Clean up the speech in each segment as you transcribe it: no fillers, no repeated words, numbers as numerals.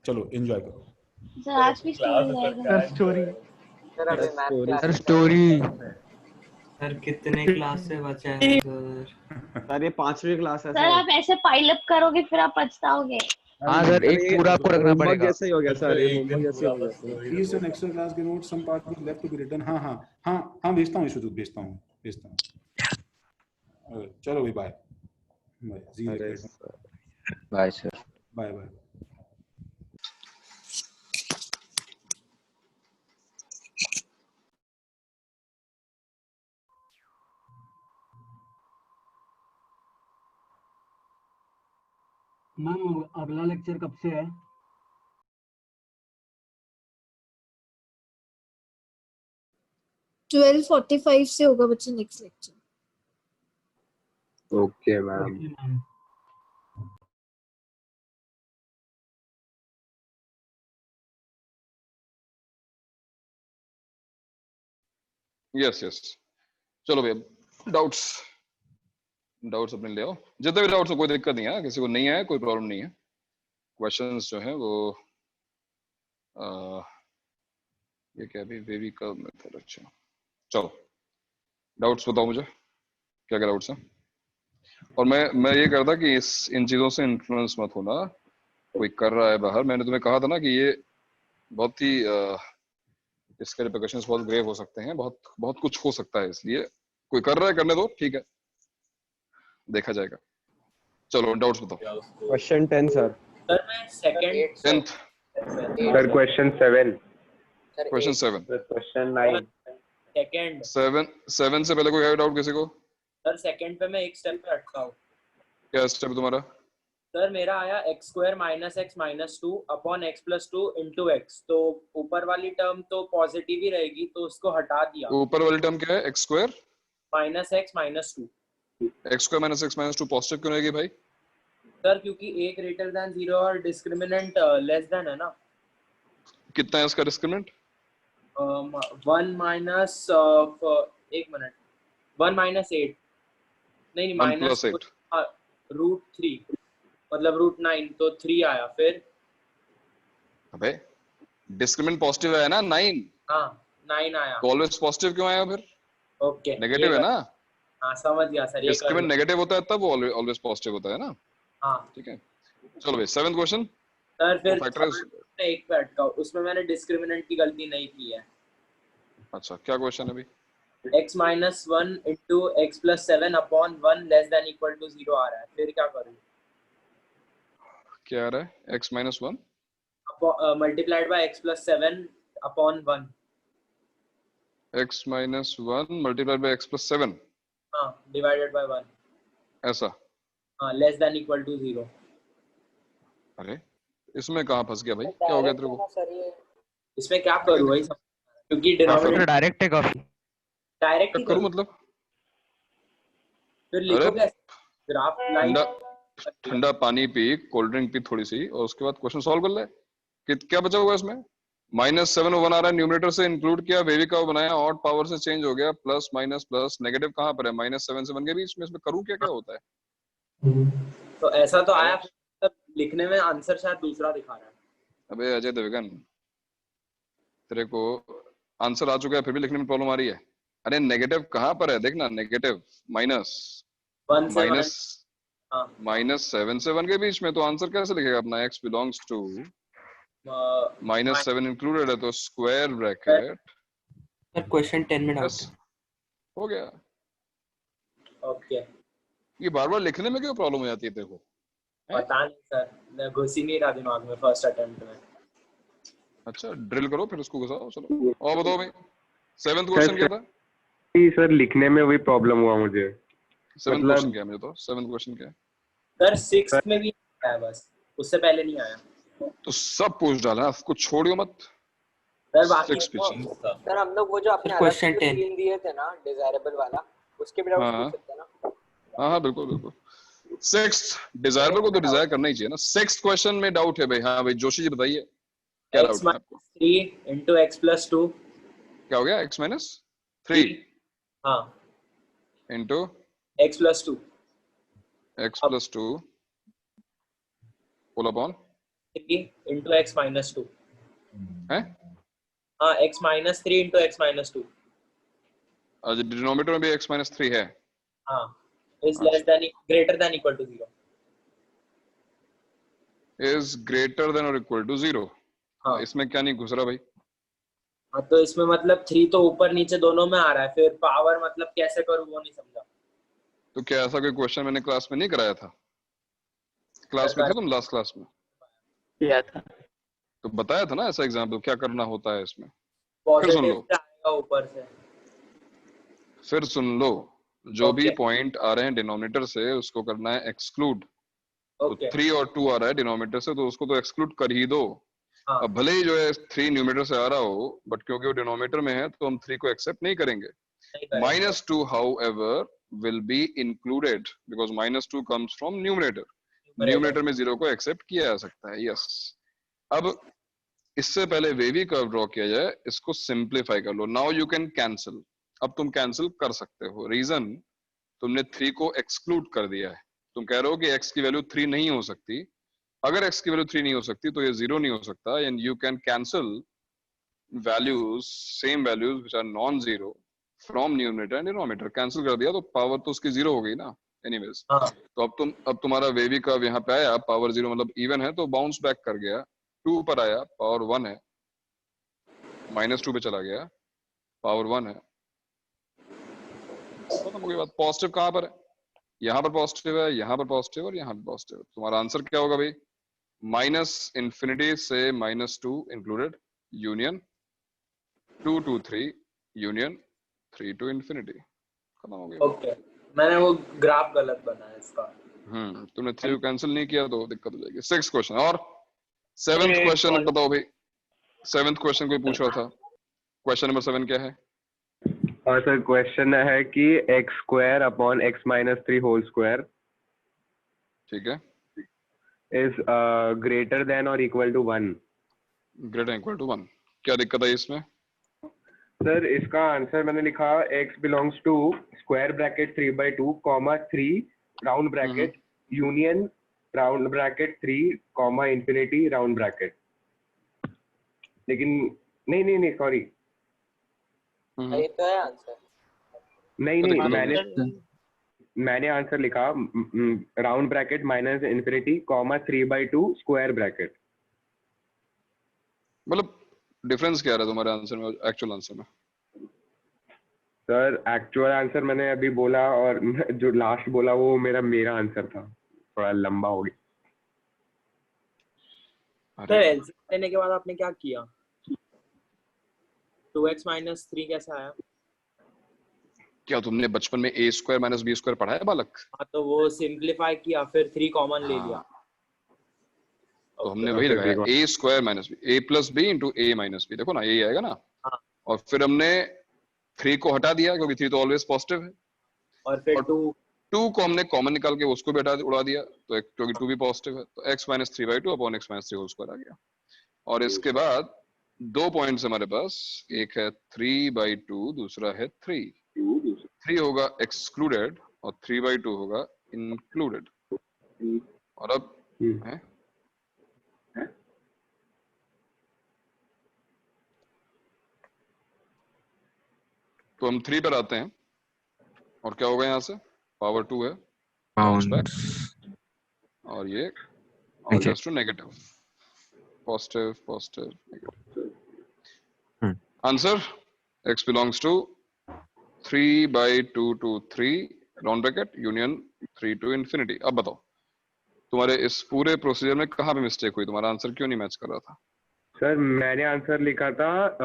चलो एंजॉय करो। सर आज भी स्टोरी रहेगा। सर स्टोरी सर अभी math class sir story sir कितने क्लास से बचे हैं सर? सर ये 5वीं क्लास है सर सर। आप ऐसे पाइल अप करोगे फिर आप पछताओगे। हाँ सर एक पूरा आपको रखना होमवर्क पड़ेगा। जैसे ही हो गया सर, ये होमवर्क जैसे ही हो गया sir. Please an extra class के note some part will left to be written. हाँ हाँ हाँ हाँ भेजता हूँ यशोदूत, भेजता हूँ। चलो भाई बाय बाय जी अरे bye sir. Bye bye. Ma'am अगला लेक्चर कब से है? 12:45 से होगा बच्चे next lecture. Okay ma'am. Okay ma'am. Yes yes चलो भैया डाउट्स अपने ले आओ, जितने भी डाउट्स हो कोई दिक्कत नहीं है, किसी को नहीं है कोई प्रॉब्लम नहीं है। क्वेश्चंस जो है वो ये क्या भी बेबी का मेथड। अच्छा चलो डाउट्स बताओ मुझे, क्या क्या डाउट्स हैं। और मैं ये करता कि इन चीजों से इन्फ्लुएंस मत होना। कोई कर रहा है बाहर, मैंने तुम्हें कहा था ना कि ये बहुत ही इसके रिpercussions बहुत ग्रेव हो सकते हैं, बहुत कुछ हो सकता है, इसलिए कोई कर रहा है करने दो, ठीक है देखा जाएगा। चलो डाउट्स बताओ। Question 10 sir. सर मैं second 10th sir question 7। Question 7 question 9। Second 7 से पहले कोई है डाउट किसी को? सर सेकंड पे मैं एक स्टेप पे अटका हूँ। क्या स्टेप तुम्हारा? सर मेरा आया x square minus x minus 2 upon x plus 2 into x. तो ऊपर वाली टर्म तो पॉजिटिव ही रहेगी, तो उसको हटा दिया। ऊपर वाली टर्म क्या है? x square minus x minus 2। x square minus x minus 2 positive क्यों रहेगी भाई? सर क्योंकि a ग्रेटर देन 0 और डिस्क्रिमिनेंट लेस देन है ना। कितना है इसका डिस्क्रिमिनेंट? 1 माइनस 1 माइनस 8 नहीं 1 माइनस प्लस 8 रूट 3 मतलब रूट 9 तो 3 आया फिर। अबे डिस्क्रिमिनेंट पॉजिटिव है ना 9। हाँ 9 आया। तो ऑलवेज पॉजिटिव क्यों आया फिर? ओके नेगेटिव है ना। हाँ समझ गया सर। ये डिस्क्रिमिनेंट नेगेटिव होता है तब वो ऑलवेज पॉजिटिव होता है ना। हाँ ठीक है चलो भाई 7th क्वेश्चन। सर फिर फैक्टराइज एक पे अटका, उसमें मैंने डिस्क्रिमिनेंट की गलती नहीं की है। अच्छा क्या क्वेश्चन है अभी? x minus 1 into x plus 7 upon 1 less than equal to 0 आ रहा है, फिर क्या करूँ? क्या आ रहा है? x minus 1 multiplied by x plus 7 upon 1। x minus 1 multiplied by x plus 7 हाँ डिवाइडेड बाय 1। ऐसा। हाँ लेस देन इक्वल टू 0। अरे इसमें कहाँ फंस गया भाई, क्या हो गया तेरे को? इसमें क्या करूँ भाई, क्योंकि सर डिनोमिनेटर डायरेक्ट है काफी। डायरेक्ट क्या करूँ मतलब? फिर लिखो कैसे ग्राफ लाइन। ठंडा पानी पी, कोल्ड ड्रिंक पी थोड़ी सी, और उसके बाद क्वेश्चन सॉल्व कर ले। क्या बचा हुआ इसमें? -7 1 आ रहा है, न्यूमरेटर से इंक्लूड किया, वेवी का बनाया, ऑड पावर से चेंज हो गया, प्लस माइनस प्लस नेगेटिव कहाँ पर है? -7 से 1 के बीच में। इसमें करूँ क्या क्या होता है? तो ऐसा तो आया, तब लिखने में आंसर शायद दूसरा दिखा रहा है। अबे अजय देवगन, तेरे को आंसर आ चुका है फिर भी लिखने में प्रॉब्लम आ रही है। अरे नेगेटिव कहाँ पर है देखना, नेगेटिव माइनस 1 से 1। -7 से 1 के बीच में, तो आंसर कैसे लिखेगा अपना? x बिलोंग्स टू -7 इंक्लूडेड है, तो स्क्वायर ब्रैकेट। सर क्वेश्चन 10 में डाउट हो गया। ओके ये बार बार लिखने में क्यों प्रॉब्लम हो जाती है तेरे को? पता नहीं सर, मैं घुस ही नहीं रहा दिमाग में फर्स्ट अटेम्प्ट में। अच्छा ड्रिल करो फिर उसको घुसाओ। चलो और बताओ भाई 7th क्वेश्चन क्या था? सर लिखने में वही प्रॉब्लम हुआ मुझे। 7th क्वेश्चन क्या है मुझे तो? 7th क्वेश्चन क्या है? सर 6th में भी आया, बस उससे पहले नहीं आया। तो सब पूछ डाला, कुछ छोड़ियो मत। सर बाकी सर हम लोग वो जो अपने क्वेश्चन 10 दिए थे ना डिजायरेबल वाला, उसके भी डाउट्स पूछ सकते हैं ना? हाँ बिल्कुल बिल्कुल। 6th डिजायरेबल को तो डिजायर करना ही चाहिए ना। 6th क्वेश्चन में डाउट है भाई। हाँ भाई जोशी जी बताइए क्या डाउट है आपको? 3 इंटू एक्स प्लस 2 क्या हो गया? x माइनस 3 हाँ into x plus 2 whole upon 3 into x minus 2 है? हाँ x minus 3 into x minus 2 आज डिनोमिनेटर में भी x minus 3 है. हाँ is less than greater than equal to 0 is greater than or equal to 0. हाँ इसमें क्या नहीं घुस रहा भाई? हाँ तो इसमें मतलब 3 तो ऊपर नीचे दोनों में आ रहा है, फिर पावर मतलब कैसे करूँ वो नहीं समझा. तो क्या ऐसा कोई क्वेश्चन मैंने क्लास में नहीं कराया था? क्लास में थे तुम लास्ट क्लास में? किया था. तो बताया था ना ऐसा एग्जाम्पल क्या करना होता है इसमें. फिर सुन पॉजिटिव लो, आएगा ऊपर से. फिर सुन लो, जो भी Okay. पॉइंट आ रहे हैं डिनोमिनेटर से उसको करना है एक्सक्लूड. तो ओके 3 और 2 आ रहा है डिनोमिनेटर से, तो उसको तो एक्सक्लूड कर ही दो. हाँ अब भले ही जो है 3 न्यूमरेटर से आ रहा हो, बट क्योंकि वो डिनोमिनेटर में है तो हम 3 को एक्सेप्ट नहीं करेंगे. नहीं करेंगे. -2 however will be included because -2 comes from numerator. Numerator में 0 को एक्सेप्ट किया जा सकता है. यस. अब इससे पहले वेवी कर्व ड्रॉ किया जाए, इसको सिंप्लीफाई कर लो. Now you can cancel. अब तुम कैंसिल कर सकते हो. रीजन, तुमने 3 को एक्सक्लूड कर दिया है. तुम कह रहे हो कि x की वैल्यू 3 नहीं हो सकती. अगर x की वैल्यू 3 नहीं हो सकती तो ये 0 नहीं हो सकता. And you can cancel values, same values which are non zero from numerator and denominator. Cancel कर दिया तो पावर तो उसकी 0 हो गई ना. एनीवेज, हाँ तो अब तुम्हारा वेवी कर्व यहाँ पे आया, पावर 0 मतलब इवन है तो बाउंस बैक कर गया. 2 पर आया, पावर 1 है. -2 पे चला गया, पावर 1 है. खत्म हो गई बात. पॉजिटिव कहाँ पर है? यहाँ पर पॉजिटिव है, यहाँ पर पॉजिटिव और यहाँ पर पॉजिटिव. तुम्हारा आंसर क्या होगा भाई? -infinity से -2 included, union 2 to 3 union 3 to infinity. खत्म हो गया. ओके मैंने वो ग्राफ गलत बनाया इसका. तुमने 3 को कैंसिल नहीं किया तो दिक्कत हो जाएगी. 6th question. और 7th क्वेश्चन बताओ भाई. 7th क्वेश्चन कोई पूछ रहा था. क्वेश्चन नंबर 7 क्या है? और सर क्वेश्चन है कि x² upon x minus 3 whole square ठीक है. इज ग्रेटर देन और equal to 1. Greater equal to 1. क्या दिक्कत है इसमें? सर इसका आंसर मैंने लिखा x belongs to square bracket 3/2 comma 3 round bracket union round bracket 3 comma infinity round bracket. लेकिन नहीं सॉरी, ये तो है आंसर. नहीं मैंने आंसर लिखा round bracket minus infinity comma 3/2 square bracket. मतलब डिफरेंस क्या रहा है तुम्हारे आंसर में एक्चुअल आंसर में? सर एक्चुअल आंसर मैंने अभी बोला और जो लास्ट बोला वो मेरा आंसर था. थोड़ा लंबा हो गया. सर एलसीएम लेने के बाद आपने क्या किया? 2x minus 3 कैसे आया? क्या तुमने बचपन में a² - b² पढ़ा है बालक? हाँ तो वो सिंप्लीफाई किया, फिर 3 कॉमन ले लिया. तो हमने वही लगाया a² - b, a + b into a - b. देखो ना यही आएगा ना. हाँ. और फिर हमने 3 को हटा दिया क्योंकि 3 तो ऑलवेज पॉजिटिव है. और फिर 2 को हमने कॉमन निकाल के उसको भी उड़ा दिया तो क्योंकि 2 भी पॉजिटिव है तो x - 3/2 upon x - 3 whole square आ गया. और इसके बाद 2 पॉइंट्स हमारे पास, एक है 3/2, दूसरा है 3. 3 होगा एक्सक्लूडेड और 3/2 होगा इंक्लूडेड. और अब है तो हम 3 पर आते हैं और क्या होगा यहाँ से? पावर 2 है, बाउंस बैक, और ये always to negative, positive positive negative. Answer x belongs to 3/2 to 3 round bracket union 3 to infinity. अब बताओ तुम्हारे इस पूरे प्रोसीजर में कहाँ पे मिस्टेक हुई? तुम्हारा आंसर क्यों नहीं मैच कर रहा था? सर मैंने आंसर लिखा था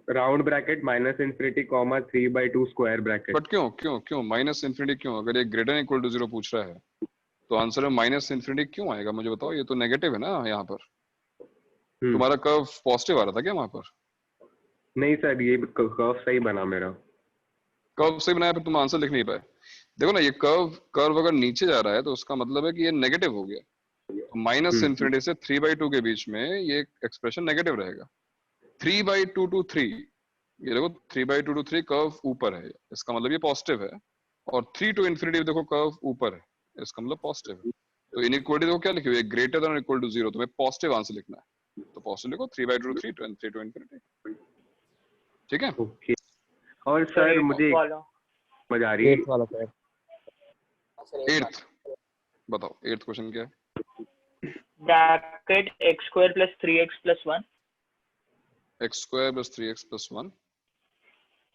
round bracket minus infinity comma 3/2 square bracket. But क्यों माइनस इंफिनिटी क्यों? अगर ये ग्रेटर इक्वल टू 0 पूछ रहा है तो आंसर में माइनस इंफिनिटी क्यों आएगा? मुझे बताओ. ये तो नेगेटिव है ना यहाँ पर. तुम्हारा कर्व पॉजिटिव आ रहा था क्या वहां पर? नहीं सर, ये कर्व सही बना मेरा. कर्व सही बनाया पर तुम आंसर लिख नहीं पाए. देखो ना, ये कर्व अगर नीचे जा रहा है तो उसका मतलब है कि ये नेगेटिव हो गया. तो माइनस इंफिनिटी से 3/2 के बीच में ये एक्सप्रेशन नेगेटिव रहेगा. 3/2 to 3, ये देखो 3/2 to 3 कर्व ऊपर है, इसका मतलब ये पॉजिटिव है. और 3 to infinity देखो कर्व ऊपर है, इसका मतलब पॉजिटिव है. तो इनइक्वालिटी देखो क्या लिखी हुई है, ग्रेटर देन इक्वल टू 0, तुम्हें पॉजिटिव आंसर लिखना है, तो पॉजिटिव लिखो 3/2 3 to infinity, ठीक है। ओके। और सर मुझे मजा आ रही है। 8th वाला सर। एट्थ बताओ, 8th क्वेश्चन क्या है? Bracket x square plus 3x plus 1 x square plus 3x plus 1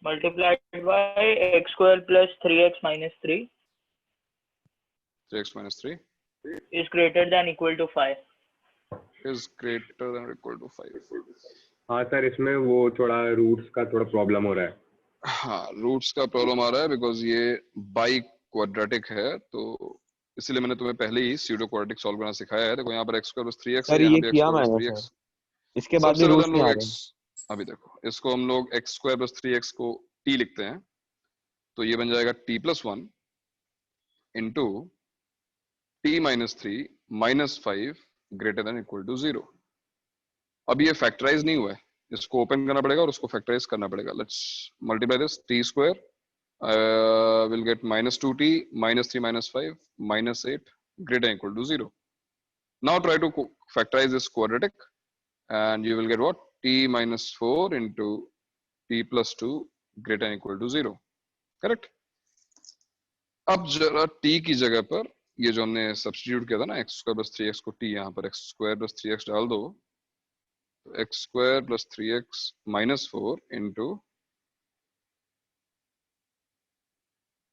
multiplied by x square plus 3x minus 3 3x minus 3 is greater than equal to 5. is greater than or equal to 5। हाँ sir, इसमें वो थोड़ा roots का थोड़ा problem हो रहा है। हाँ, रूट्स का प्रॉब्लम आ रहा है बिकॉज ये बाई क्वाड्रेटिक है, तो इसलिए मैंने तुम्हें पहले ही स्यूडो क्वाड्रेटिक सॉल्व करना सिखाया है। देखो यहाँ पर x square plus 3x sir है, यहाँ ये पे किया x square plus मैंने 3x। सर, इसके बाद भी सबसे रूट्स ज्यादा नहीं आ लोग रहे। अभी देखो इसको हम लोग x square plus 3x को t लिखते हैं, तो ये बन जाएगा t plus 1 into t minus 3 minus 5 greater than equal to 0। अब ये फैक्टराइज नहीं हुआ है, इसको ओपन करना पड़ेगा और उसको फैक्टराइज करना पड़ेगा। Let's multiply this, t square will get minus 2t minus 3 minus 5 minus 8 greater than equal to 0। Now try to factorize this quadratic and you will get what? t minus 4 into t plus 2 greater than equal to 0। Correct. अब जरा t की जगह पर ये जो हमने substitute किया था ना, x square plus 3x को t, यहाँ पर x square plus 3x डाल दो, तो x square plus 3x minus 4 into,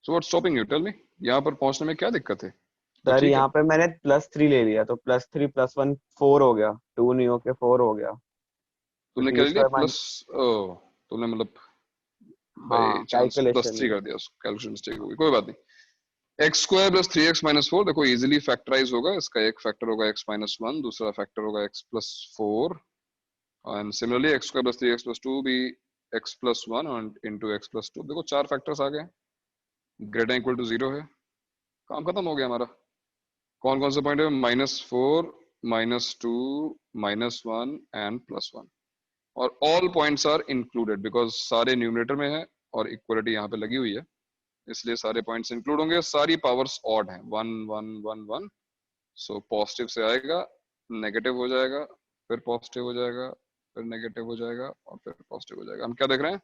so what's stopping you? Tell me, यहाँ पर पहुंचने में क्या दिक्कत है? सर ठीक है, यहाँ पे मैंने +3 ले लिया, तो +3 + 1 4 हो गया, 2 नहीं होके 4 हो गया। तुमने t क्या लिया? square प्लस, तुमने मतलब हाँ बाई चांस +3 कैलकुलेशन। कर दिया, कैलकुलेशन मिस्टेक हो गई, कोई बात नहीं। x square plus 3x minus 4 देखो इजीली फैक्टराइज होगा, इसका एक फैक्टर होगा x minus 1, दूसरा फैक्टर होगा x plus 4, and similarly x square plus 3x plus 2 भी x plus 1 and into x plus 2। देखो 4 फैक्टर्स आ गए, ग्रेटर देन इक्वल टू 0 है, काम खत्म हो गया हमारा। कौन कौन से पॉइंट है? -4 -2 -1 एंड +1, और all points are included because सारे न्यूमरेटर में है और इक्वलिटी यहाँ पे लगी हुई है, इसलिए सारे पॉइंट्स इंक्लूड होंगे। सारी पावर्स ऑड हैं, 1 1 1 1, सो पॉजिटिव से आएगा, नेगेटिव हो जाएगा, फिर पॉजिटिव हो जाएगा, फिर नेगेटिव हो जाएगा और फिर पॉजिटिव हो जाएगा। हम क्या देख रहे हैं?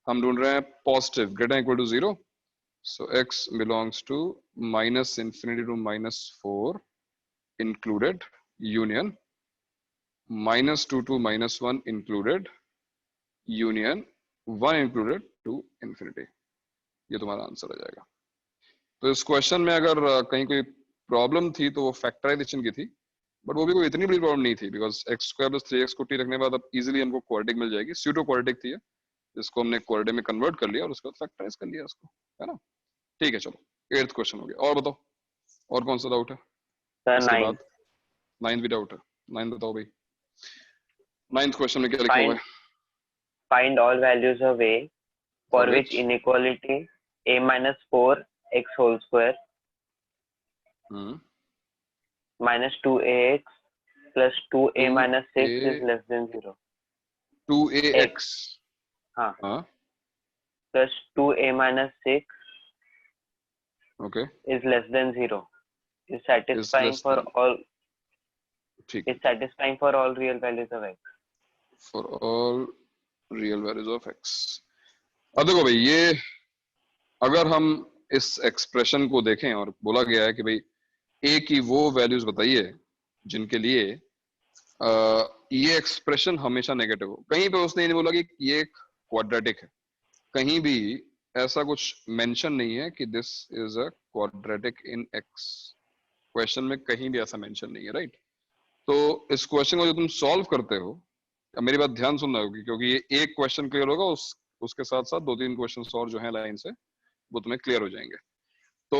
हम ढूंढ रहे हैं positive greater equal to 0। So x belongs to -infinity to -4 included union, -2 to -1 included union, 1 included to infinity। ये तुम्हारा आंसर आ जाएगा। तो इस क्वेश्चन में अगर कहीं कोई प्रॉब्लम थी तो वो फैक्टराइजेशन की थी, बट वो भी कोई इतनी बड़ी प्रॉब्लम नहीं थी because x square plus 3x को t रखने के बाद अब इजीली हमको क्वाड्रेटिक मिल जाएगी। स्यूडो क्वाड्रेटिक थी, इसको हमने क्वाड्रेटिक में कन्वर्ट कर लिया और उसके बाद फैक्टराइज कर लिया इसको, है ना। ठीक है, चलो 8th क्वेश्चन हो गया। और बताओ, और कौन सा डाउट है? सर 9 9th भी डाउट है? 9th बताओ भाई, 9th क्वेश्चन में क्या लिखा हुआ है? Find all values of a for which inequality a minus 4x whole square minus 2ax plus 2a minus 6 is less than 0. 2ax हाँ plus 2a minus 6 okay is less than 0 is satisfying for all, ठीक, is satisfying for all real values of x. for all real values of x। अब देखो भाई, ये अगर हम इस expression को देखें और बोला गया है कि भाई a की वो वैल्यूज बताइए जिनके लिए ये एक्सप्रेशन हमेशा नेगेटिव हो। कहीं पे उसने नहीं बोला कि ये एक क्वाड्रेटिक है, कहीं भी ऐसा कुछ मेंशन नहीं है कि this is a quadratic in x। Question में कहीं भी ऐसा मेंशन नहीं है, राइट। तो इस क्वेश्चन को जो तुम सॉल्व करते हो, अब मेरी बात ध्यान सुनना होगी क्योंकि ये एक क्वेश्चन क्लियर होगा, उसके साथ साथ 2-3 क्वेश्चन और जो है लाइन से वो तुम्हें क्लियर हो जाएंगे। तो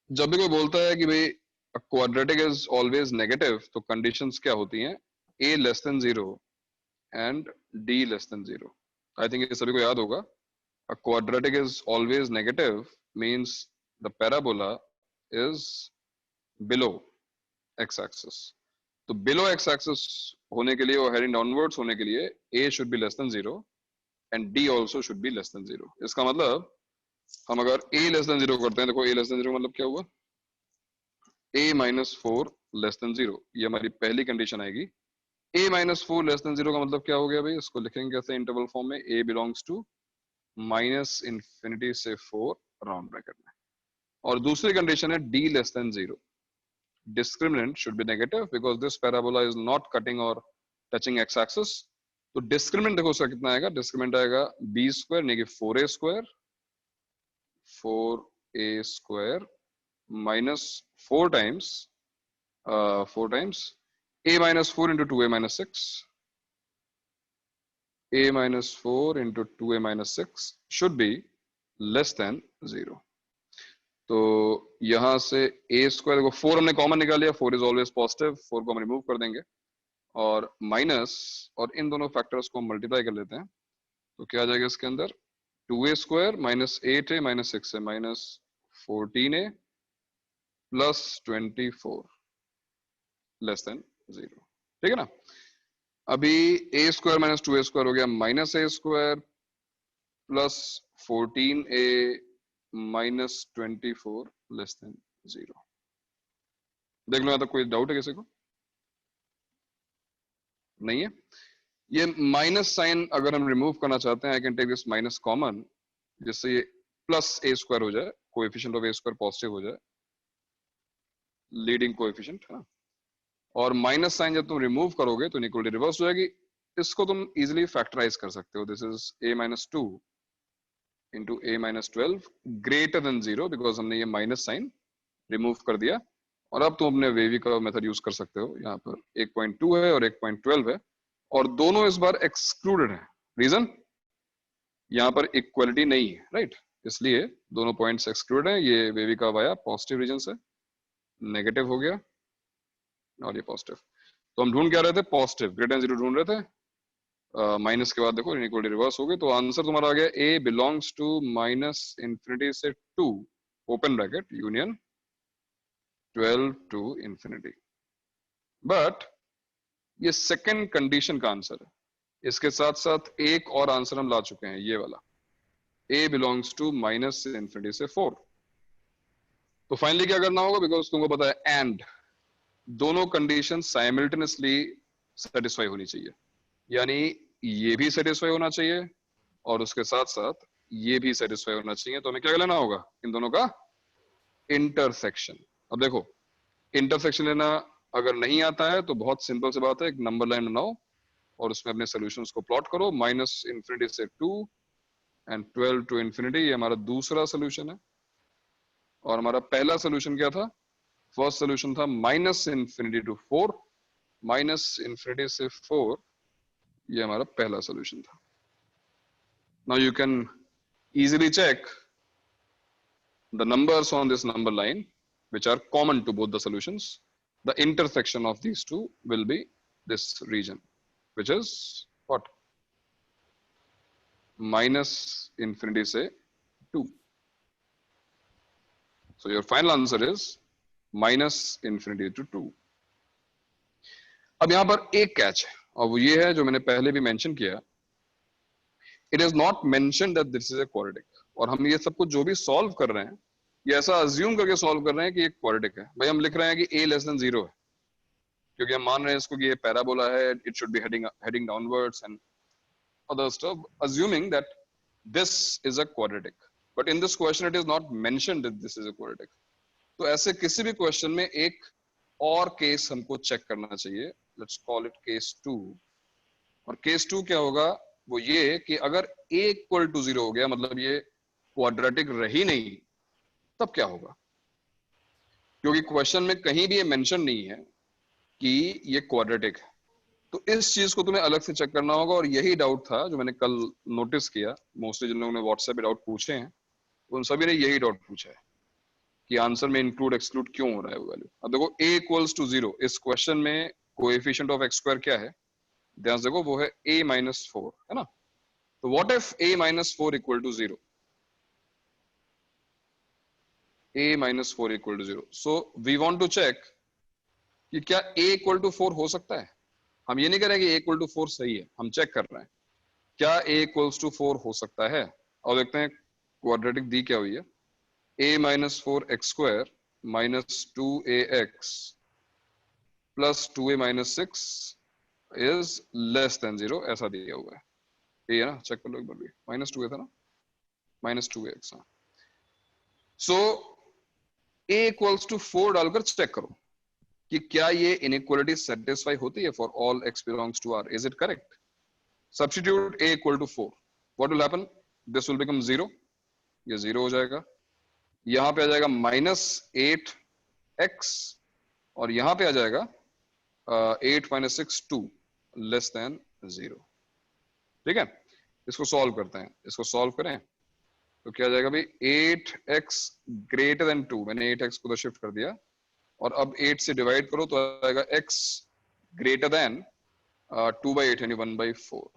जब भी कोई बोलता है कि भाई क्वाड्रेटिक इज ऑलवेज नेगेटिव, तो कंडीशंस क्या होती हैं? a less than 0 and d less than 0। I think ये सभी को याद होगा। A quadratic is always negative means the parabola is below x-axis। तो below x-axis होने के लिए और heading downwards होने के लिए a should be less than 0 and d also should be less than 0। इसका मतलब हम अगर a less than 0 करते हैं, देखो a less than 0 मतलब क्या हुआ? a माइनस 4 लेस देन 0, ये हमारी पहली कंडीशन आएगी। a माइनस 4 लेस देन 0 का मतलब क्या हो गया भाई, इसको लिखेंगे कैसे इंटरवल फॉर्म में, a belongs to minus infinity से 4 राउंड ब्रैकेट में। और दूसरी कंडीशन है d less than 0, discriminant should be negative because this parabola is not cutting or touching x-axis। तो discriminant देखो उसका कितना आएगा, discriminant आएगा b स्क्वायर यानी कि 4a square minus 4 times a minus 4 into 2a minus 6, a minus 4 into 2a minus 6 should be less than 0। तो यहां से a स्क्वायर को 4 हमने कॉमन निकाल लिया, 4 इज ऑलवेज पॉजिटिव, 4 को हम रिमूव कर देंगे और माइनस, और इन दोनों फैक्टर्स को हम मल्टीप्लाई कर लेते हैं, तो क्या आ जाएगा इसके अंदर, 2a square minus 8a minus 6a minus 14a plus 24 less than 0। ठीक है ना। अभी a square minus 2a square हो गया minus a square plus 14a minus 24 less than 0। देख लो यहाँ तक कोई डाउट है किसी को? नहीं है। ये माइनस साइन अगर हम रिमूव करना चाहते हैं, I can take this minus common, जिससे ये प्लस a स्क्वायर हो जाए, coefficient of a square positive हो जाए, लीडिंग कोएफिशिएंट है ना। और माइनस साइन जब तुम रिमूव करोगे तो इनइक्वालिटी रिवर्स हो जाएगी। इसको तुम इजीली फैक्टराइज कर सकते हो, this is a minus 2 into a minus 12 greater than 0 because हमने ये माइनस साइन रिमूव कर दिया। और अब तुम अपने वेवी का मेथड यूज कर सकते हो। यहाँ पर 1.2 है और 1.12 है और दोनों इस बार एक्सक्लूडेड है। रीजन, यहाँ पर इक्वलिटी नहीं है, राइट, इसलिए दोनों पॉइंट्स एक्सक्लूडेड है। ये वेवी का वाया पॉजिटिव रीजन से नेगेटिव हो गया और ये पॉजिटिव। तो हम ढूंढ क्या रहे थे, पॉजिटिव ग्रेटर देन 0 ढूंढ रहे थे। माइनस के बाद देखो इनइक्वालिटी रिवर्स हो गई, तो आंसर तुम्हारा आ गया a belongs to minus infinity से 2 open bracket union 12 to infinity. But ये सेकंड कंडीशन का आंसर है। इसके साथ साथ एक और आंसर हम ला चुके हैं, ये वाला a belongs to minus infinity से 4। तो फाइनली क्या करना होगा, बिकॉज तुमको पता है एंड दोनों कंडीशन साइमल्टेनियसली सेटिस्फाई होनी चाहिए, यानी ये भी सेटिस्फाई होना चाहिए और उसके साथ साथ ये भी सेटिस्फाई होना चाहिए। तो हमें क्या लेना होगा, इन दोनों का इंटरसेक्शन। अब देखो इंटरसेक्शन लेना अगर नहीं आता है तो बहुत सिंपल सी बात है, एक नंबर लाइन बनाओ और उसमें अपने सॉल्यूशंस को प्लॉट करो। माइनस इंफिनिटी से 2 एंड 12 टू इंफिनिटी, ये हमारा दूसरा सोल्यूशन है। और हमारा पहला सोल्यूशन क्या था, फर्स्ट सोल्यूशन था minus infinity to 4, minus infinity से 4, ये हमारा पहला सोल्यूशन था। Now you can easily check the numbers on this number line which are common to both the solutions. The intersection of these two will be this region, which is what, minus infinity से 2. So your final answer is minus infinity to 2. अब यहां पर एक catch है और वो ये है जो मैंने पहले भी मेंशन किया, it is not mention that this is a quadratic. और हम ये सब कुछ जो भी सॉल्व कर रहे हैं ये ऐसा अज्यूम करके सॉल्व कर रहे हैं कि ये क्वाड्रेटिक है। भाई हम लिख रहे हैं कि a लेस देन 0 है क्योंकि हम मान रहे हैं इसको कि ये पैराबोला है, it should be heading downwards and other stuff, assuming that this is a quadratic. But in this question it is not mentioned that this is a quadratic. तो ऐसे किसी भी क्वेश्चन में एक और केस हमको चेक करना चाहिए, लेट्स कॉल इट केस 2। और केस 2 क्या होगा, वो ये कि अगर a इक्वल टू 0 हो गया, मतलब ये क्वाड्रेटिक रही नहीं, तब क्या होगा। क्योंकि क्वेश्चन में कहीं भी ये मेंशन नहीं है कि ये क्वाड्रेटिक है, तो इस चीज को तुम्हें अलग से चेक करना होगा। और यही डाउट था जो मैंने कल नोटिस किया, मोस्टली जिन लोगों ने व्हाट्सएप पे डाउट पूछे हैं उन सभी ने यही डाउट पूछा है कि आंसर में इंक्लूड एक्सक्लूड क्यों हो रहा है वो वैल्यू। अब देखो a इक्वल्स टू 0, इस क्वेश्चन में कोएफिशिएंट ऑफ x स्क्वायर क्या है, ध्यान से देखो, वो है a माइनस 4, है ना। तो what if a minus 4 equal to 0, a minus 4 equal to 0. So we want to check कि क्या a equal to 4 हो सकता है। हम ये नहीं कह रहे कि a equal to 4 सही है, हम चेक कर रहे हैं क्या a equals to 4 हो सकता है। और देखते हैं क्वाड्रेटिक दी क्या हुई है, a minus 4 x square minus 2ax plus 2a minus 6 is less than 0 ऐसा दिया हुआ है, ये है ना, चेक कर लो एक बार भी, minus 2a था ना, minus 2ax। हाँ, so a equals to 4 डालकर चेक करो कि क्या ये इनइक्वालिटी सेटिस्फाई होती है for all x belongs to R, is it correct? Substitute a equal to 4, what will happen? This will become 0, ये 0 हो जाएगा, यहाँ पे आ जाएगा minus 8x और यहाँ पे आ जाएगा 8 minus 6 2 less than 0। ठीक है, इसको सॉल्व करते हैं, इसको सॉल्व करें तो क्या आ जाएगा भाई, 8x ग्रेटर देन 2, मैंने 8x को तो शिफ्ट कर दिया और अब 8 से डिवाइड करो तो आ जाएगा x ग्रेटर देन 2/8 यानी 1/4।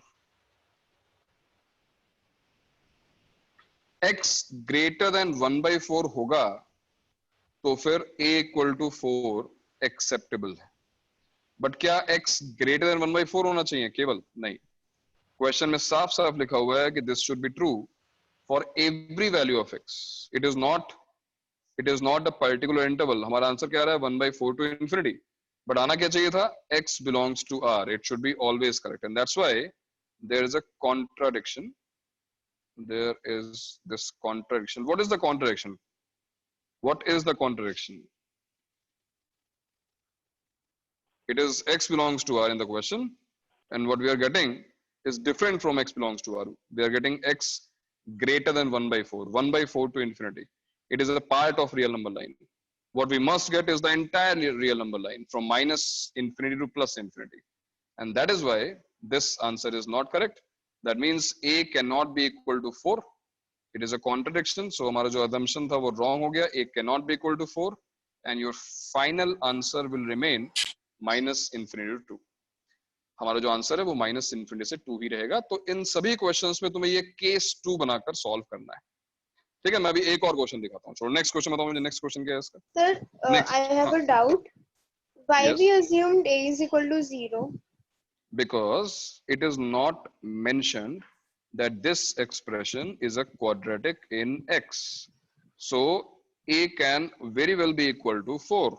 x ग्रेटर देन 1/4 होगा तो फिर a इक्वल टू 4 एक्सेप्टेबल है, बट क्या x ग्रेटर देन 1/4 होना चाहिए केवल? नहीं, क्वेश्चन में साफ साफ लिखा हुआ है कि this should be true for every value of x, it is not a particular interval. हमारा आंसर क्या आ रहा है, 1/4 टू इंफिनिटी, बट आना क्या चाहिए था, x belongs to R, it should be always correct, and that's why there is a contradiction, there is this contradiction. What is the contradiction? What is the contradiction? It is x belongs to R in the question, and what we are getting is different from x belongs to R. We are getting x greater than 1/4, 1/4 to infinity. It is a part of real number line. What we must get is the entire real number line from minus infinity to plus infinity, and that is why this answer is not correct. That means a cannot be equal to 4. It is a contradiction, so हमारा जो assumption था वो wrong हो गया, a cannot be equal to 4, and your final answer will remain minus infinity to 2. हमारा जो answer है वो माइनस इन्फिनिटी से 2 ही रहेगा। तो इन सभी क्वेश्चंस में तुम्हें ये केस 2 बनाकर सॉल्व करना है, ठीक है। मैं अभी एक और क्वेश्चन दिखाता हूँ, छोड़ो, नेक्स्ट क्वेश्चन बताओ मुझे, नेक्स्ट क्वेश्चन क्या है इसका? Sir, I have a doubt. Why Yes. we assumed a is equal to 0? Because it is not mentioned that this expression is a quadratic in x, so a can very well be equal to 4.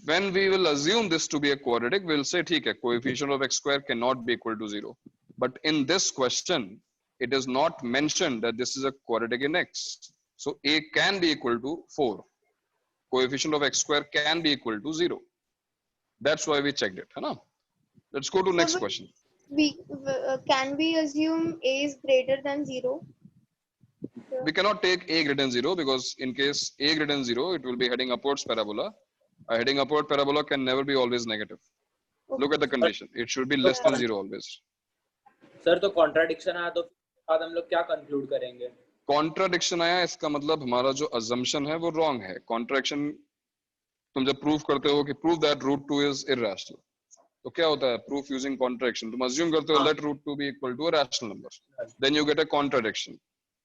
When we will assume this to be a quadratic, we'll say ठीक है, coefficient of x square cannot be equal to 0. But in this question, it is not mentioned that this is a quadratic in x. So a can be equal to 4. Coefficient of x square can be equal to 0. That's why we checked it, है ना? Let's go to next but question. Can we assume a is greater than 0? We cannot take a greater than 0 because in case a greater than 0, it will be heading upwards parabola. A heading upward parabola can never be always negative. Look at the condition. It should be less than 0 always. Sir तो contradiction आया तो बाद हम लोग क्या conclude करेंगे? Contradiction आया, इसका मतलब हमारा जो assumption है वो wrong है। कॉन्ट्राडिक्शन तुम जब प्रूफ करते हो कि prove that root 2 is irrational, तो क्या होता है, प्रूफ यूजिंग कॉन्ट्राडिक्शन, तुम अज्यूम करते हो let root 2 be equal to a rational number, then you get a contradiction.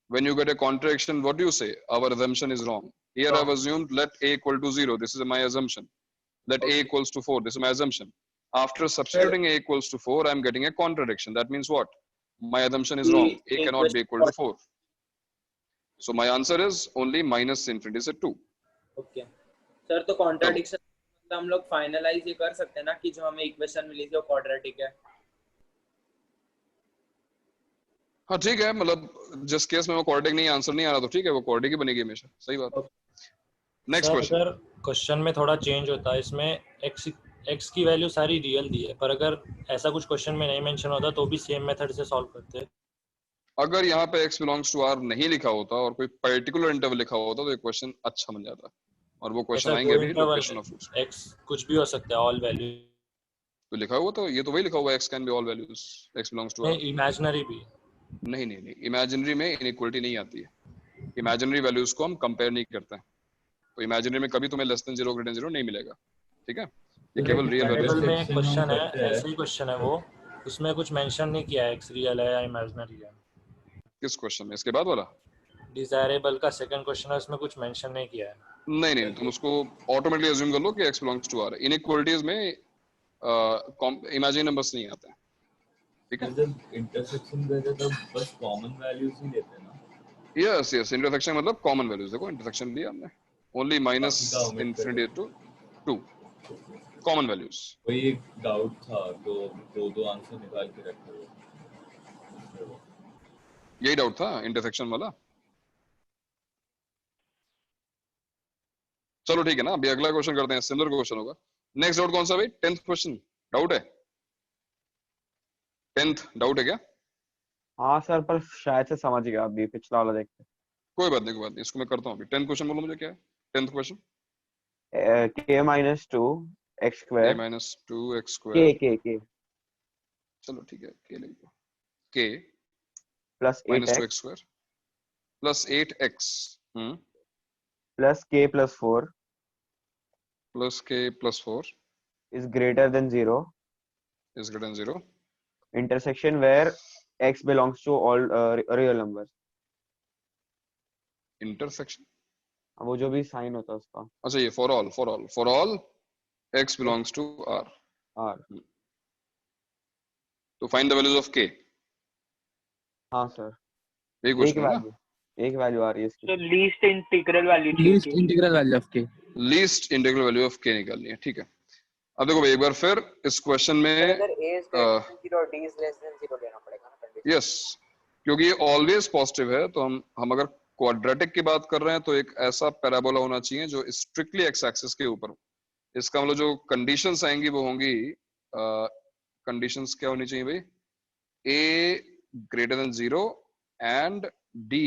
When you get a contradiction, what do you say? Our assumption is wrong. Here I've assumed let a equal to 0. This is my assumption. Let a equals to 4. This is my assumption. After substituting a equals to 4, I'm getting a contradiction. That means what? My assumption is wrong. A cannot be equal to 4. So my answer is only minus infinity से 2. Okay. Sir तो contradiction हम लोग finalise ये कर सकते हैं ना कि जो हमें इक्वेशन मिली थी वो क्वाड्रेटिक है। हाँ ठीक है, मतलब जिस केस में वो क्वाड्रेटिक नहीं आंसर नहीं आ रहा तो ठीक है, वो क्वाड्रेटिक ही बनेगी हमेशा, सही बात है। Next question. सर क्वेश्चन में थोड़ा चेंज होता है, इसमें x की वैल्यू सारी रियल दी है, पर अगर ऐसा कुछ क्वेश्चन में नहीं मेंशन होता तो भी सेम मेथड से सॉल्व करते हैं। अगर यहाँ पे x बिलोंग्स टू r नहीं लिखा होता और कोई पर्टिकुलर इंटरवल लिखा होता तो ये क्वेश्चन अच्छा बन जाता, और वो क्वेश्चन आएंगे अभी लोकेशन ऑफ रूट्स। x कुछ भी हो सकता है, ऑल वैल्यू तो लिखा हुआ, तो ये तो वही लिखा हुआ है, x can be all values, x belongs to r। Imaginary भी नहीं, इमेजिनरी में इनइक्वालिटी नहीं आती है। इमेजिनरी वैल्यूज को हम कंपेयर नहीं करते हैं, तो इमेजिनरी में कभी तुम्हें लेस देन 0 ग्रेटर देन 0 नहीं मिलेगा, ठीक है। ये केवल रियल वैल्यूज में क्वेश्चन है, ऐसे ही क्वेश्चन है वो, उसमें कुछ मेंशन नहीं किया है x रियल है या इमेजिनरी है। किस क्वेश्चन में? इसके बाद वाला डिजायरेबल का सेकंड क्वेश्चन है, उसमें कुछ मेंशन नहीं किया है। नहीं, तुम उसको ऑटोमेटिकली अज्यूम कर लो कि x belongs to r। Inequalities में इमेजिनरी नंबर्स नहीं आते हैं, ठीक है। जब इंटरसेक्शन करते तब बस कॉमन वैल्यूज ही लेते हैं ना? यस, इंटरसेक्शन मतलब कॉमन वैल्यूज। देखो इंटरसेक्शन लिया हमने, ओनली माइनस बाकी का omit infinity to 2 common values. वही एक डाउट था, तो दो आंसर निकाल के रखे हो। यही डाउट था इंटरसेक्शन वाला। चलो ठीक है ना, अभी अगला क्वेश्चन करते हैं, सिमिलर क्वेश्चन होगा। नेक्स्ट डाउट कौन सा भाई? 10th क्वेश्चन डाउट है? 10th डाउट है क्या? हाँ सर, पर शायद से समझ गया, अभी पिछला वाला देखते कोई बात नहीं, कोई बात नहीं, इसको मैं करता हूँ अभी। 10th क्वेश्चन बोलो मुझे क्या है 10th question? k minus 2 x a square minus 2x square k चलो ठीक है, k लिख दो, k plus minus 8x 2x square plus 8x plus k plus 4 plus k plus 4 is greater than 0 is greater than 0 intersection where x belongs to all real numbers। intersection, वो जो भी sign होता है उसका। अच्छा ये for all x belongs to r। r तो find the values of k। हाँ सर, यही एक क्वेश्चन है ना? वैल्यू आ रही है इसकी। So least integral value least चाहिए। इंटीग्रल वैल्यू ऑफ के। Least integral value of k निकालनी है, ठीक है। अब देखो भाई एक बार फिर इस क्वेश्चन में अगर a is greater than 0 और d is less than 0 लेना पड़ेगा ना कंडीशन। यस, क्योंकि ये ऑलवेज पॉजिटिव है, तो हम अगर क्वाड्रेटिक की बात कर रहे हैं तो एक ऐसा पैराबोला होना चाहिए जो स्ट्रिक्टली एक्स एक्सिस के ऊपर हो। इसका मतलब जो कंडीशंस आएंगी वो होंगी, कंडीशंस क्या होनी चाहिए भाई? a greater than 0 and d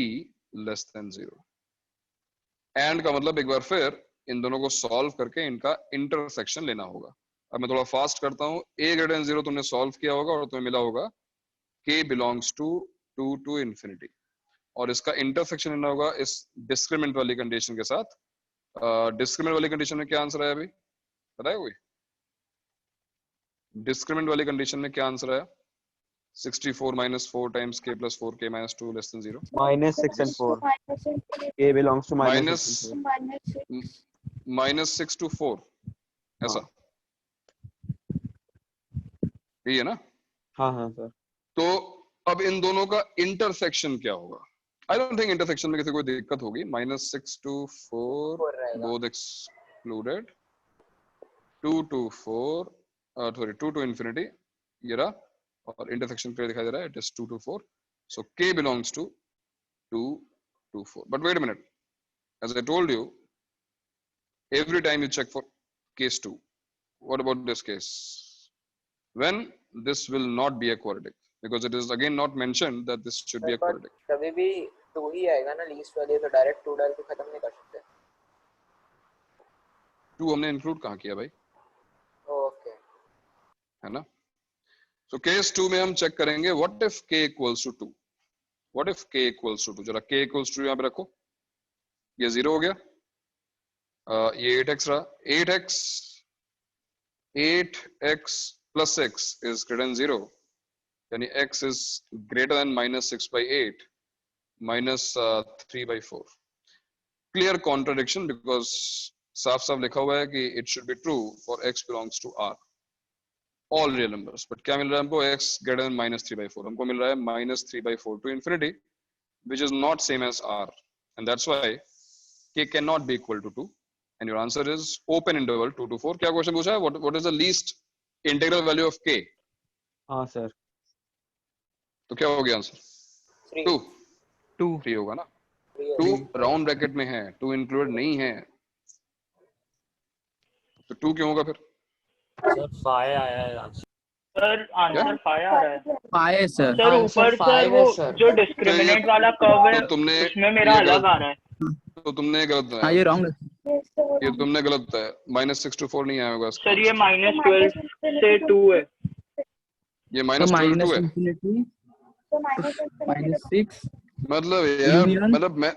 less than 0। And का मतलब एक बार फिर इन दोनों को सॉल्व करके इनका इंटरसेक्शन लेना होगा। अब मैं थोड़ा फास्ट करता हूँ। a ग्रेटर देन 0 तुमने सॉल्व किया होगा और तुम्हें मिला होगा k belongs to 2 to infinity, और इसका इंटरसेक्शन लेना होगा इस डिस्क्रिमिनेंट वाली कंडीशन के साथ। डिस्क्रिमिनेंट वाली कंडीशन में क्या आंसर आया अभी बताया कोई? डिस्क्रिमिनेंट वाली कंडीशन में क्या आंसर आया? 64 minus 4 times k plus 4k minus 2 less than 0। minus 6 and 4 k belongs to minus 6 and 4 minus 6 to 4 ऐसा यही है ना? हाँ हाँ सर। तो अब इन दोनों का इंटरसेक्शन क्या होगा? आई डोंट थिंक इंटरसेक्शन में किसी कोई दिक्कत होगी। -6 to 4 both excluded, 2 to 4 sorry 2 to infinity ये रहा, और इंटरसेक्शन क्लियर दिखाई दे रहा है, it is 2 to 4, so k belongs to 2 to 4। but wait a minute, as I told you, every time you check for case 2, what about this case when this will not be a quadratic, because it is again not mentioned that this should be a quadratic। कभी भी 2 ही आएगा ना least वाले, तो direct 2 डाल के खत्म नहीं कर सकते। 2 हमने इंक्लूड कहाँ किया भाई? ओके है ना? so case 2 में हम चेक करेंगे what if k equals to 2, what if k equals to 2। जरा k equals to यहाँ पे रखो, ये 0 हो गया, ये 8x रहा, 8x plus x is greater than 0, यानी x is greater than -6/8 minus 3/4। clear contradiction because साफ साफ लिखा हुआ है कि it should be true for x belongs to R, all real numbers। but क्या मिल रहा है हमको? x greater than -3/4, हमको मिल रहा है -3/4 to infinity, which is not same as R, and that's why k cannot be equal to 2, and your answer is open interval 2 to 4। क्या question पूछा है? what is the least integral value of k? हाँ sir. तो क्या हो गया answer? 2 3 होगा ना? 2 राउंड ब्रैकेट में है, 2 इंक्लूडेड नहीं है, तो 2 क्यों होगा फिर? सर 5 आया है आंसर। सर आंसर 5 आ रहा है। 5 है सर। सर ऊपर सर वो जो डिस्क्रिमिनेंट वाला कर्व है उसमें मेरा अलग आ रहा है। तो तुमने गलत बताया। हाँ ये रॉन्ग है। ये तुमने गलत बताया, -6 to 4 नहीं आया होगा इसका। सर ये -12 से 2 है। ये -12 to 2 है। -6 मतलब यार, मतलब मैं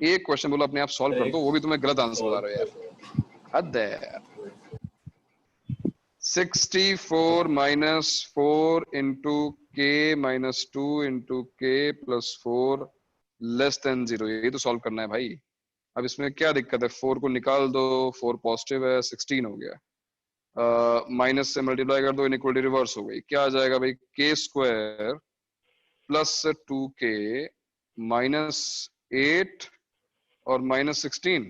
एक क्वेश्चन बोला अपने आप सॉल्व कर दो, वो भी तुम्हें गलत आंसर बता रहे हो यार, हद है यार। 64 minus 4 into k minus 2 into k plus 4 less than 0, ये तो सॉल्व करना है भाई। अब इसमें क्या दिक्कत है? 4 को निकाल दो, 4 पॉजिटिव है, 16 हो गया, माइनस से मल्टीप्लाई कर दो, इनइक्वालिटी रिवर्स हो गई। क्या आ जाएगा भाई? k square plus 2k minus 8 और -16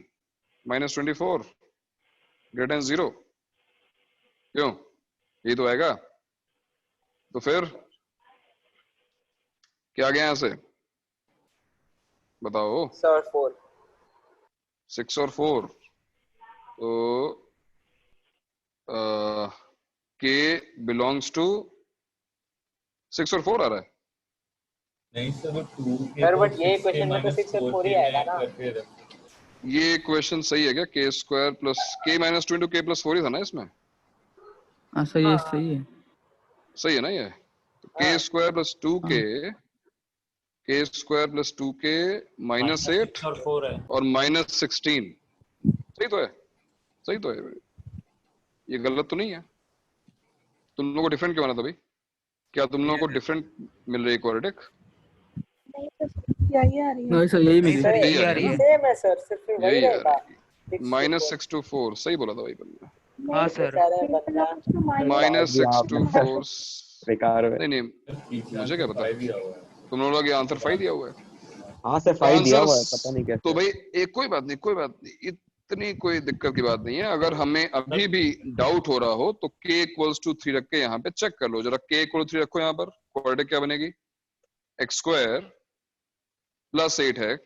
-24 ग्रेटर देन 0, क्यों? ये तो आएगा। तो फिर क्या आ गया यहाँ से बताओ? 6 और 4। 6 और 4, तो k belongs to 6 और 4 आ रहा है। नहीं सर, 2 सर बट ये क्वेश्चन में तो 6 और 4 ही आएगा ना। ये क्वेश्चन सही है क्या? k square plus k minus 2 into k plus 4 ही था ना इसमें? हाँ सही है, सही है। सही है ना ये? तो k square plus 2k, k square plus 2k minus 8 और 4 है और माइनस 16, सही तो है? सही तो है, ये गलत तो नहीं है? तुम लोगों को डिफरेंट क्यों आना था भाई? क्या तुम लोगों को डिफरेंट मिल रही है क्वाड्रेटिक? यही आ रही है। नहीं सर, यही मिली। यही आ रही है, सेम है सर, सिर्फ वही यही आ रहेगा। रही है। -6 to 4 सही बोला था भाई बंदा। हाँ सर। -6 to 4 बेकार है। नहीं मुझे क्या पता, तुम लोगों का आंसर 5 दिया हुआ है। हाँ सर 5 दिया हुआ है, पता नहीं कैसे। तो भाई एक कोई बात नहीं, इतनी कोई दिक्कत की बात नहीं है। अगर हमें अभी भी डाउट हो रहा हो तो k = 3 रख के यहाँ पे चेक कर लो जरा। k = 3 रखो यहाँ पर, क्वाड्रेटिक क्या बनेगी? x² + 8x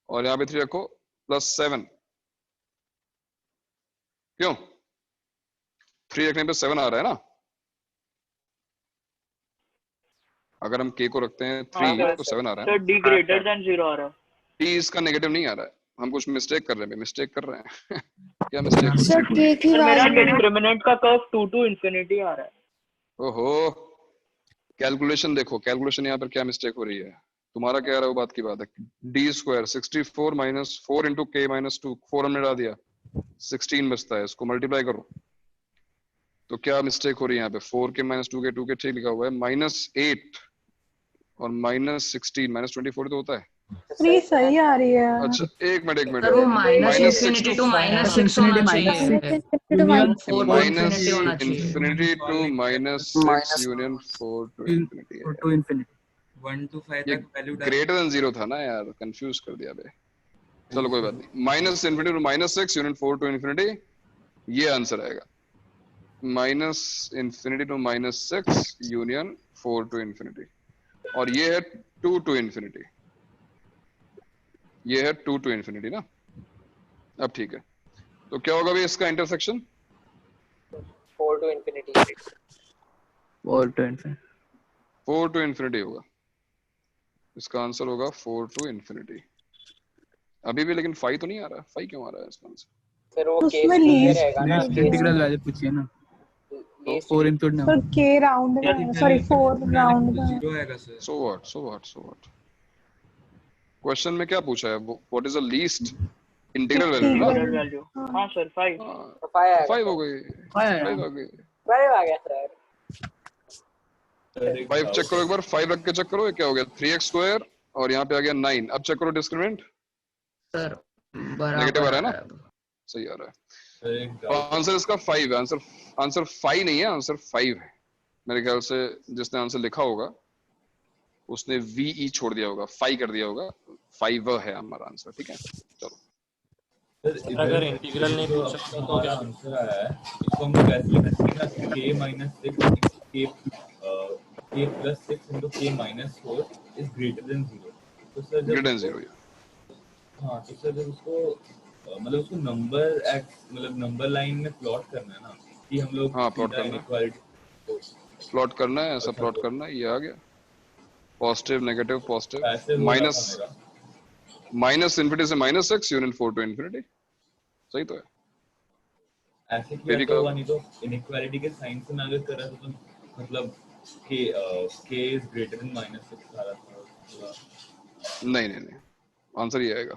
और यहाँ पे 3 रखो +7, क्यों? 3 रखने पे 7 आ रहा है ना। अगर हम k को रखते हैं 3 तो 7 आ रहा है। d greater than 0 आ रहा है। t इसका नेगेटिव नहीं आ रहा है, हम कुछ मिस्टेक कर रहे हैं। क्या मिस्टेक? सर k की मेरा वैल्यू डिस्क्रिमिनेंट का कर्व 2 to infinity आ रहा है। ओहो, कैलकुलेशन देखो, कैलकुलेशन यहाँ पर क्या मिस्टेक हो रही है। तुम्हारा क्या आ रहा है वो बात की बात है। d² 64 - 4 × k - 2, 4 हमने डाल दिया, 16 बचता है, इसको मल्टीप्लाई करो। तो क्या मिस्टेक हो रही है यहाँ पे? 4k - 2k 2k ठीक लिखा हुआ है, -8 और -16 -24 तो होता है। 3 सही आ रही है। अच्छा एक मिनट सर वो -infinity to -6 होना चाहिए। -infinity to -6 union 4 to infinity है। 1 to 5 तक वैल्यू ग्रेटर देन 0 था ना यार, कंफ्यूज कर दिया बे। चलो कोई बात नहीं। -infinity to -6 union 4 to infinity, ये आंसर आएगा। -infinity to -6 union 4 to infinity, और ये है 2 to infinity, ये है 2 to infinity ना। अब ठीक है, तो क्या होगा भाई इसका intersection? 4 to infinity। 4 to infinity। 4 to infinity होगा इसका आंसर, होगा 4 to infinity। अभी भी लेकिन 5 तो नहीं आ रहा है, 5 क्यों आ रहा है इसका आंसर? फिर वो k रहेगा ना, इंटीग्रल वैल्यू पूछिए ना। 4 इंक्लूड ना। सर k राउंड में, सॉरी 4 राउंड में। 0 आएगा सर। So what? क्वेश्चन में क्या पूछा है? What is the least integral value? हाँ सर 5। 5 हो गई, 5 आ गई, 5 आ गया सर। 5 चेक करो एक बार, 5 रख के चेक करो, ये क्या हो गया? 3x² और यहाँ पे आ गया 9। अब चेक करो डिस्क्रिमिनेंट, सर नेगेटिव आ रहा है ना, सही आ रहा है। तो आंसर इसका 5 है। आंसर 5 नहीं है, आंसर 5 है मेरे ख्याल से। जिसने आंसर लिखा होगा उसने VE छोड़ दिया होगा, 5 कर दिया होगा। 5 है हमारा आंसर, ठीक है। चलो अगर इंटीग्रल नहीं पूछा तो क्या आंसर आया है? इसको हम कैसे लिख सकते हैं? k plus 6 into k minus 4 is greater than 0। तो सर ग्रेटर देन 0, हाँ तो सर जब उसको मतलब उसको नंबर लाइन में प्लॉट करना है ना, कि हम लोग हाँ प्लॉट करना है, ऐसा प्लॉट करना है। ये आ गया positive negative positive, minus infinity से -6 यूनियन 4 to infinity, सही तो है। ऐसे किया तो नहीं तो इनइक्वालिटी के साइन से मैं अगर कर रहा था तो मतलब k is greater than -6 आ रहा था। नहीं आंसर ये आएगा।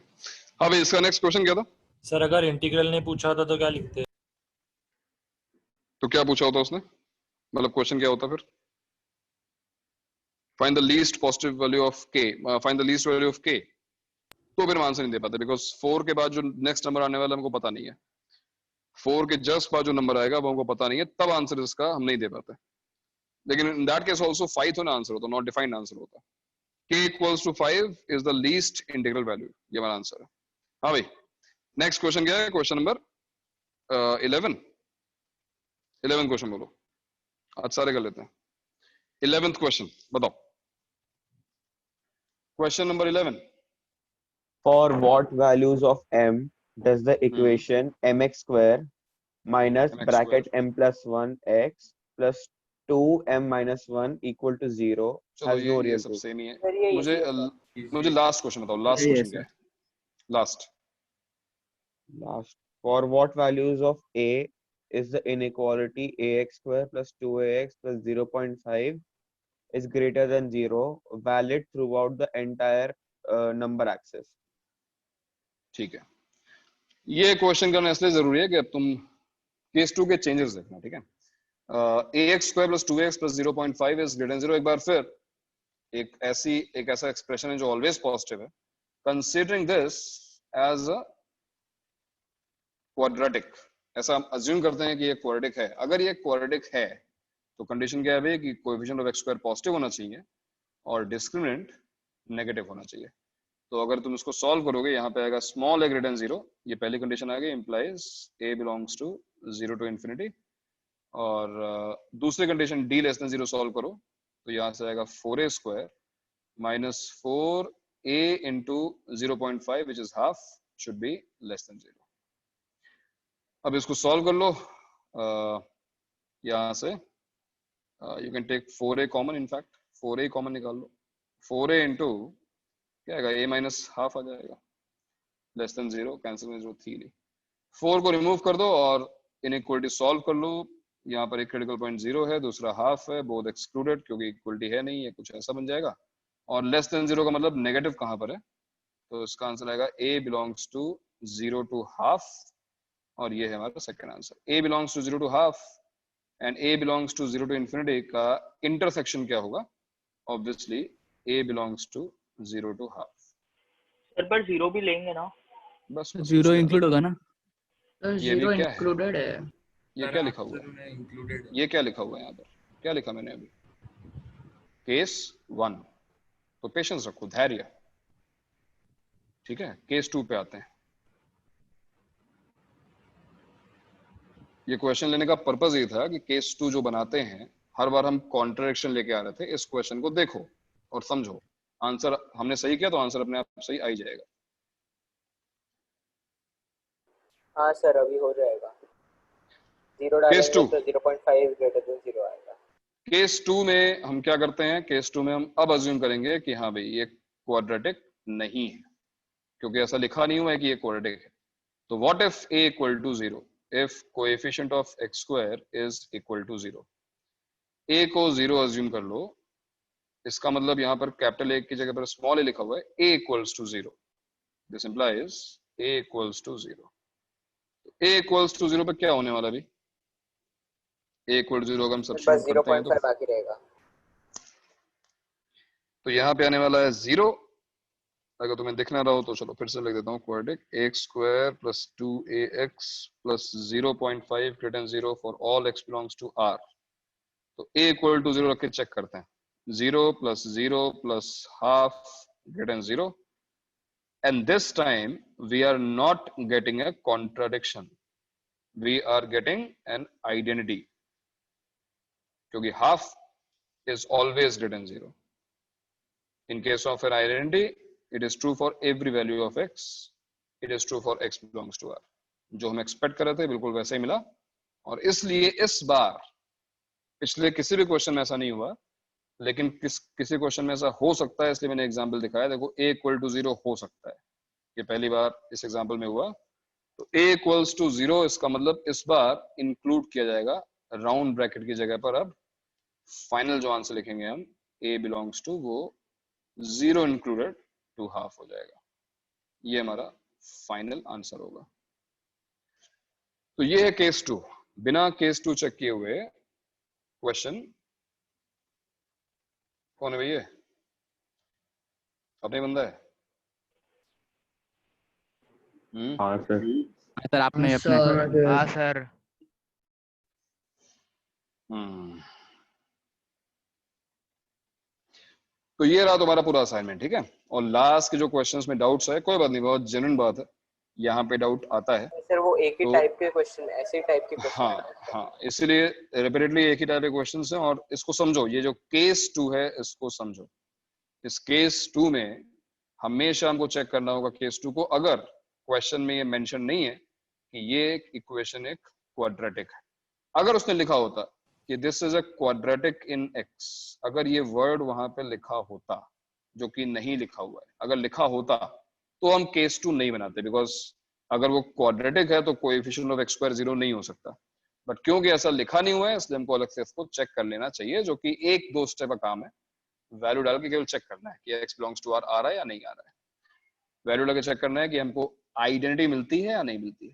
हाँ भाई इसका नेक्स्ट क्वेश्चन क्या था? सर अगर इंटीग्रल नहीं पूछा होता तो क्या लिखते? तो क्या पूछा होता उसने? मतलब क्वेश्चन क्या होता फिर? Find the least positive value of k, find the least value of k। तो फिर हम आंसर नहीं दे पाते, बिकॉज 4 के बाद जो नेक्स्ट नंबर आने वाला हमको पता नहीं है। 4 के जस्ट बाद जो नंबर आएगा वो हमको पता नहीं है, तब आंसर इसका हम नहीं दे पाते। लेकिन इन दैट केस आल्सो 5 तो ना आंसर होता, नॉट डिफाइंड आंसर होता। k = 5 is the least integral value, ये हमारा आंसर है। हाँ भाई, नेक्स्ट क्वेश्चन क्या है? क्वेश्चन नंबर 11 क्वेश्चन बोलो, आज सारे कर लेते हैं। 11th क्वेश्चन बताओ, question number 11। For what values of m does the equation mx square minus mx bracket square m plus 1 x plus 2m minus 1 equal to 0 चलो has no ये real सब root? सेम ही है। Sir ये मुझे easy होगा। मुझे last question बताओ, last यही है क्वेश्चन क्या सर। है? Last Last. For what values of a is the inequality ax square plus 2ax plus 0.5 is greater than 0 valid throughout the entire number axis? ठीक है, ये क्वेश्चन करना इसलिए जरूरी है कि अब तुम केस 2 के चेंजेस देखना, ठीक है। ax square plus 2x plus 0.5 is greater than 0। एक बार फिर एक ऐसा एक्सप्रेशन है जो ऑलवेज पॉजिटिव है। Considering this as a quadratic, ऐसा हम अज्यूम करते हैं कि ये क्वाड्रेटिक है। अगर ये क्वाड्रेटिक है तो कंडीशन क्या है कि coefficient of x square positive होना चाहिए और डिस्क्रिमिनेंट नेगेटिव होना चाहिए। तो अगर तुम इसको सॉल्व करोगे, यहाँ पे आएगा स्मॉल a ग्रेटर देन 0, ये पहली कंडीशन आ गई, implies a belongs to 0 to infinity. और दूसरी condition d less than 0 solve करो तो यहाँ से आएगा 4a square minus 4a into 0.5 which is half should be less than 0। अब इसको सॉल्व कर लो, यहाँ से you can take 4a common, in fact 4a common निकाल लो। 4a इंटू क्या आएगा, a माइनस हाफ आ जाएगा, लेस देन 0, कैंसिल में 0 थी ली। 4 को रिमूव कर दो और इनइक्वालिटी सॉल्व कर लो। यहाँ पर एक क्रिटिकल पॉइंट 0 है, दूसरा हाफ है, बोथ एक्सक्लूडेड क्योंकि इक्वलिटी है नहीं, ये कुछ ऐसा बन जाएगा। और लेस देन 0 का मतलब नेगेटिव कहाँ पर है, तो इसका आंसर आएगा a belongs to 0 to half, और ये है हमारा second answer. a belongs to 0 to half and a belongs to 0 to infinity का इंटरसेक्शन क्या होगा? Obviously a belongs to 0 to half. Sir पर 0 भी लेंगे ना? बस 0 इंक्लूड होगा ना? तो ये भी 0 क्या है? इंक्लूडेड है। ये क्या लिखा हुआ है? ये क्या लिखा हुआ है यहाँ पर? क्या लिखा मैंने अभी? केस 1। तो पेशेंस रखो, धैर्य, ठीक है। केस 2 पे आते हैं। ये क्वेश्चन लेने का पर्पस ये था कि केस 2 जो बनाते हैं, हर बार हम कॉन्ट्रडिक्शन लेके आ रहे थे। इस क्वेश्चन को देखो और समझो, आंसर हमने सही किया तो आंसर अपने आप सही आ ही जाएगा। हाँ सर, अभी हो जाएगा। 0 केस डालेंगे 2 तो 0.5 ग्रेटर देन 0 आएगा। केस 2 में हम क्या करते हैं? केस 2 में हम अब अज्यूम करेंगे कि हाँ भाई ये क्वाड्रेटिक नहीं है, क्योंकि ऐसा लिखा नहीं हुआ है कि ये क्वाड्रेटिक है। तो what if a equal to 0, if coefficient of x square is equal to 0। a को 0 अज्यूम कर लो, इसका मतलब यहाँ पर कैपिटल A की जगह पर स्मॉल a लिखा हुआ है। a equals to 0, this implies a equals to 0। a equals to 0 पे क्या होने वाला? भी a इक्वल टू 0 अगर हम बस सब्स्टिट्यूट करते हैं 0.5 बाकी रहेगा। तो यहाँ पे आने वाला है 0। अगर तुम्हें दिखना रहा हो तो चलो फिर से लिख देता हूँ, quadratic x square plus 2ax plus 0.5 greater than 0 for all x belongs to r। तो a इक्वल टू 0 रख के चेक करते हैं। 0 plus half greater than 0, and this time we are not getting a contradiction, we are getting an identity, क्योंकि half is always greater than 0. In case of an identity, it is true for every value of x, it is true for x belongs to r। जो हम expect कर रहे थे बिल्कुल वैसे ही मिला। और इसलिए इस बार, पिछले किसी भी क्वेश्चन में ऐसा नहीं हुआ, लेकिन किसी क्वेश्चन में ऐसा हो सकता है, इसलिए मैंने एग्जांपल दिखाया। देखो a इक्वल टू 0 हो सकता है, ये पहली बार इस एग्जांपल में हुआ। तो a इक्वल्स टू 0, इसका मतलब इस बार इंक्लूड किया जाएगा राउंड ब्रैकेट की जगह पर। अब फाइनल जो आंसर लिखेंगे हम, a बिलोंग्स टू, वो 0 इंक्लूडेड टू हाफ हो जाएगा। ये हमारा फाइनल आंसर होगा। तो ये है केस 2। बिना केस 2 चेक किए हुए क्वेश्चन। कौन है भैया? अपने बंदा है? हाँ सर। सर आपने अपने। हाँ सर। तो ये रहा तुम्हारा पूरा असाइनमेंट, ठीक है। और लास्ट के जो क्वेश्चंस में डाउट्स है, कोई बात नहीं, बहुत जेन्युइन बात है, यहाँ पे डाउट आता है। सर वो एक ही तो टाइप के क्वेश्चन, ऐसे टाइप के क्वेश्चन। हाँ, इसीलिए रिपीटेडली एक ही टाइप के क्वेश्चन हैं। और इसको समझो, ये जो केस 2 है इसको समझो। इस केस 2 में हमेशा हमको चेक करना होगा केस 2 को, अगर क्वेश्चन में ये मेंशन नहीं है कि ये इक्वेशन एक क्वाड्रेटिक है। अगर उसने लिखा होता कि this is a quadratic in x, अगर ये वर्ड वहां पे लिखा होता, जो कि नहीं लिखा हुआ है, अगर लिखा होता तो हम केस 2 नहीं बनाते, बिकॉज अगर वो क्वाड्रेटिक है तो कोएफिशिएंट ऑफ एक्स स्क्वायर 0 नहीं हो सकता। बट क्योंकि ऐसा लिखा नहीं हुआ है इसलिए हमको अलग से इसको चेक कर लेना चाहिए, जो कि 1-2 स्टेप का काम है। वैल्यू डाल के केवल चेक करना है कि x बिलोंग्स टू r आ रहा है या नहीं आ रहा है। वैल्यू डाल के चेक करना है कि हमको आइडेंटिटी मिलती है या नहीं मिलती है।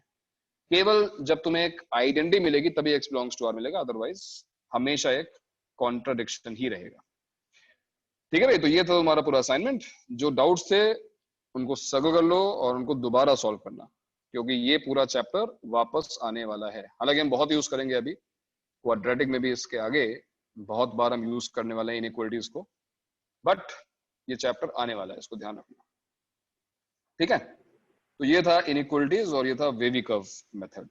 केवल जब तुम्हें एक आइडेंटिटी मिलेगी तभी x बिलोंग्स टू r मिलेगा, अदरवाइज हमेशा एक कॉन्ट्राडिक्शन ही रहेगा। ठीक है भाई, तो ये था तुम्हारा पूरा असाइनमेंट। जो डाउट्स थे उनको सर्कल कर लो और उनको दोबारा सॉल्व करना, क्योंकि ये पूरा चैप्टर वापस आने वाला है। हालांकि हम बहुत यूज करेंगे अभी क्वाड्रेटिक में भी, इसके आगे बहुत बार हम यूज करने वाले हैं इनइक्वालिटीज को, बट ये चैप्टर आने वाला है, इसको ध्यान रखना। ठीक है, तो ये था इनइक्वालिटीज और ये था वेवी कर्व मेथड।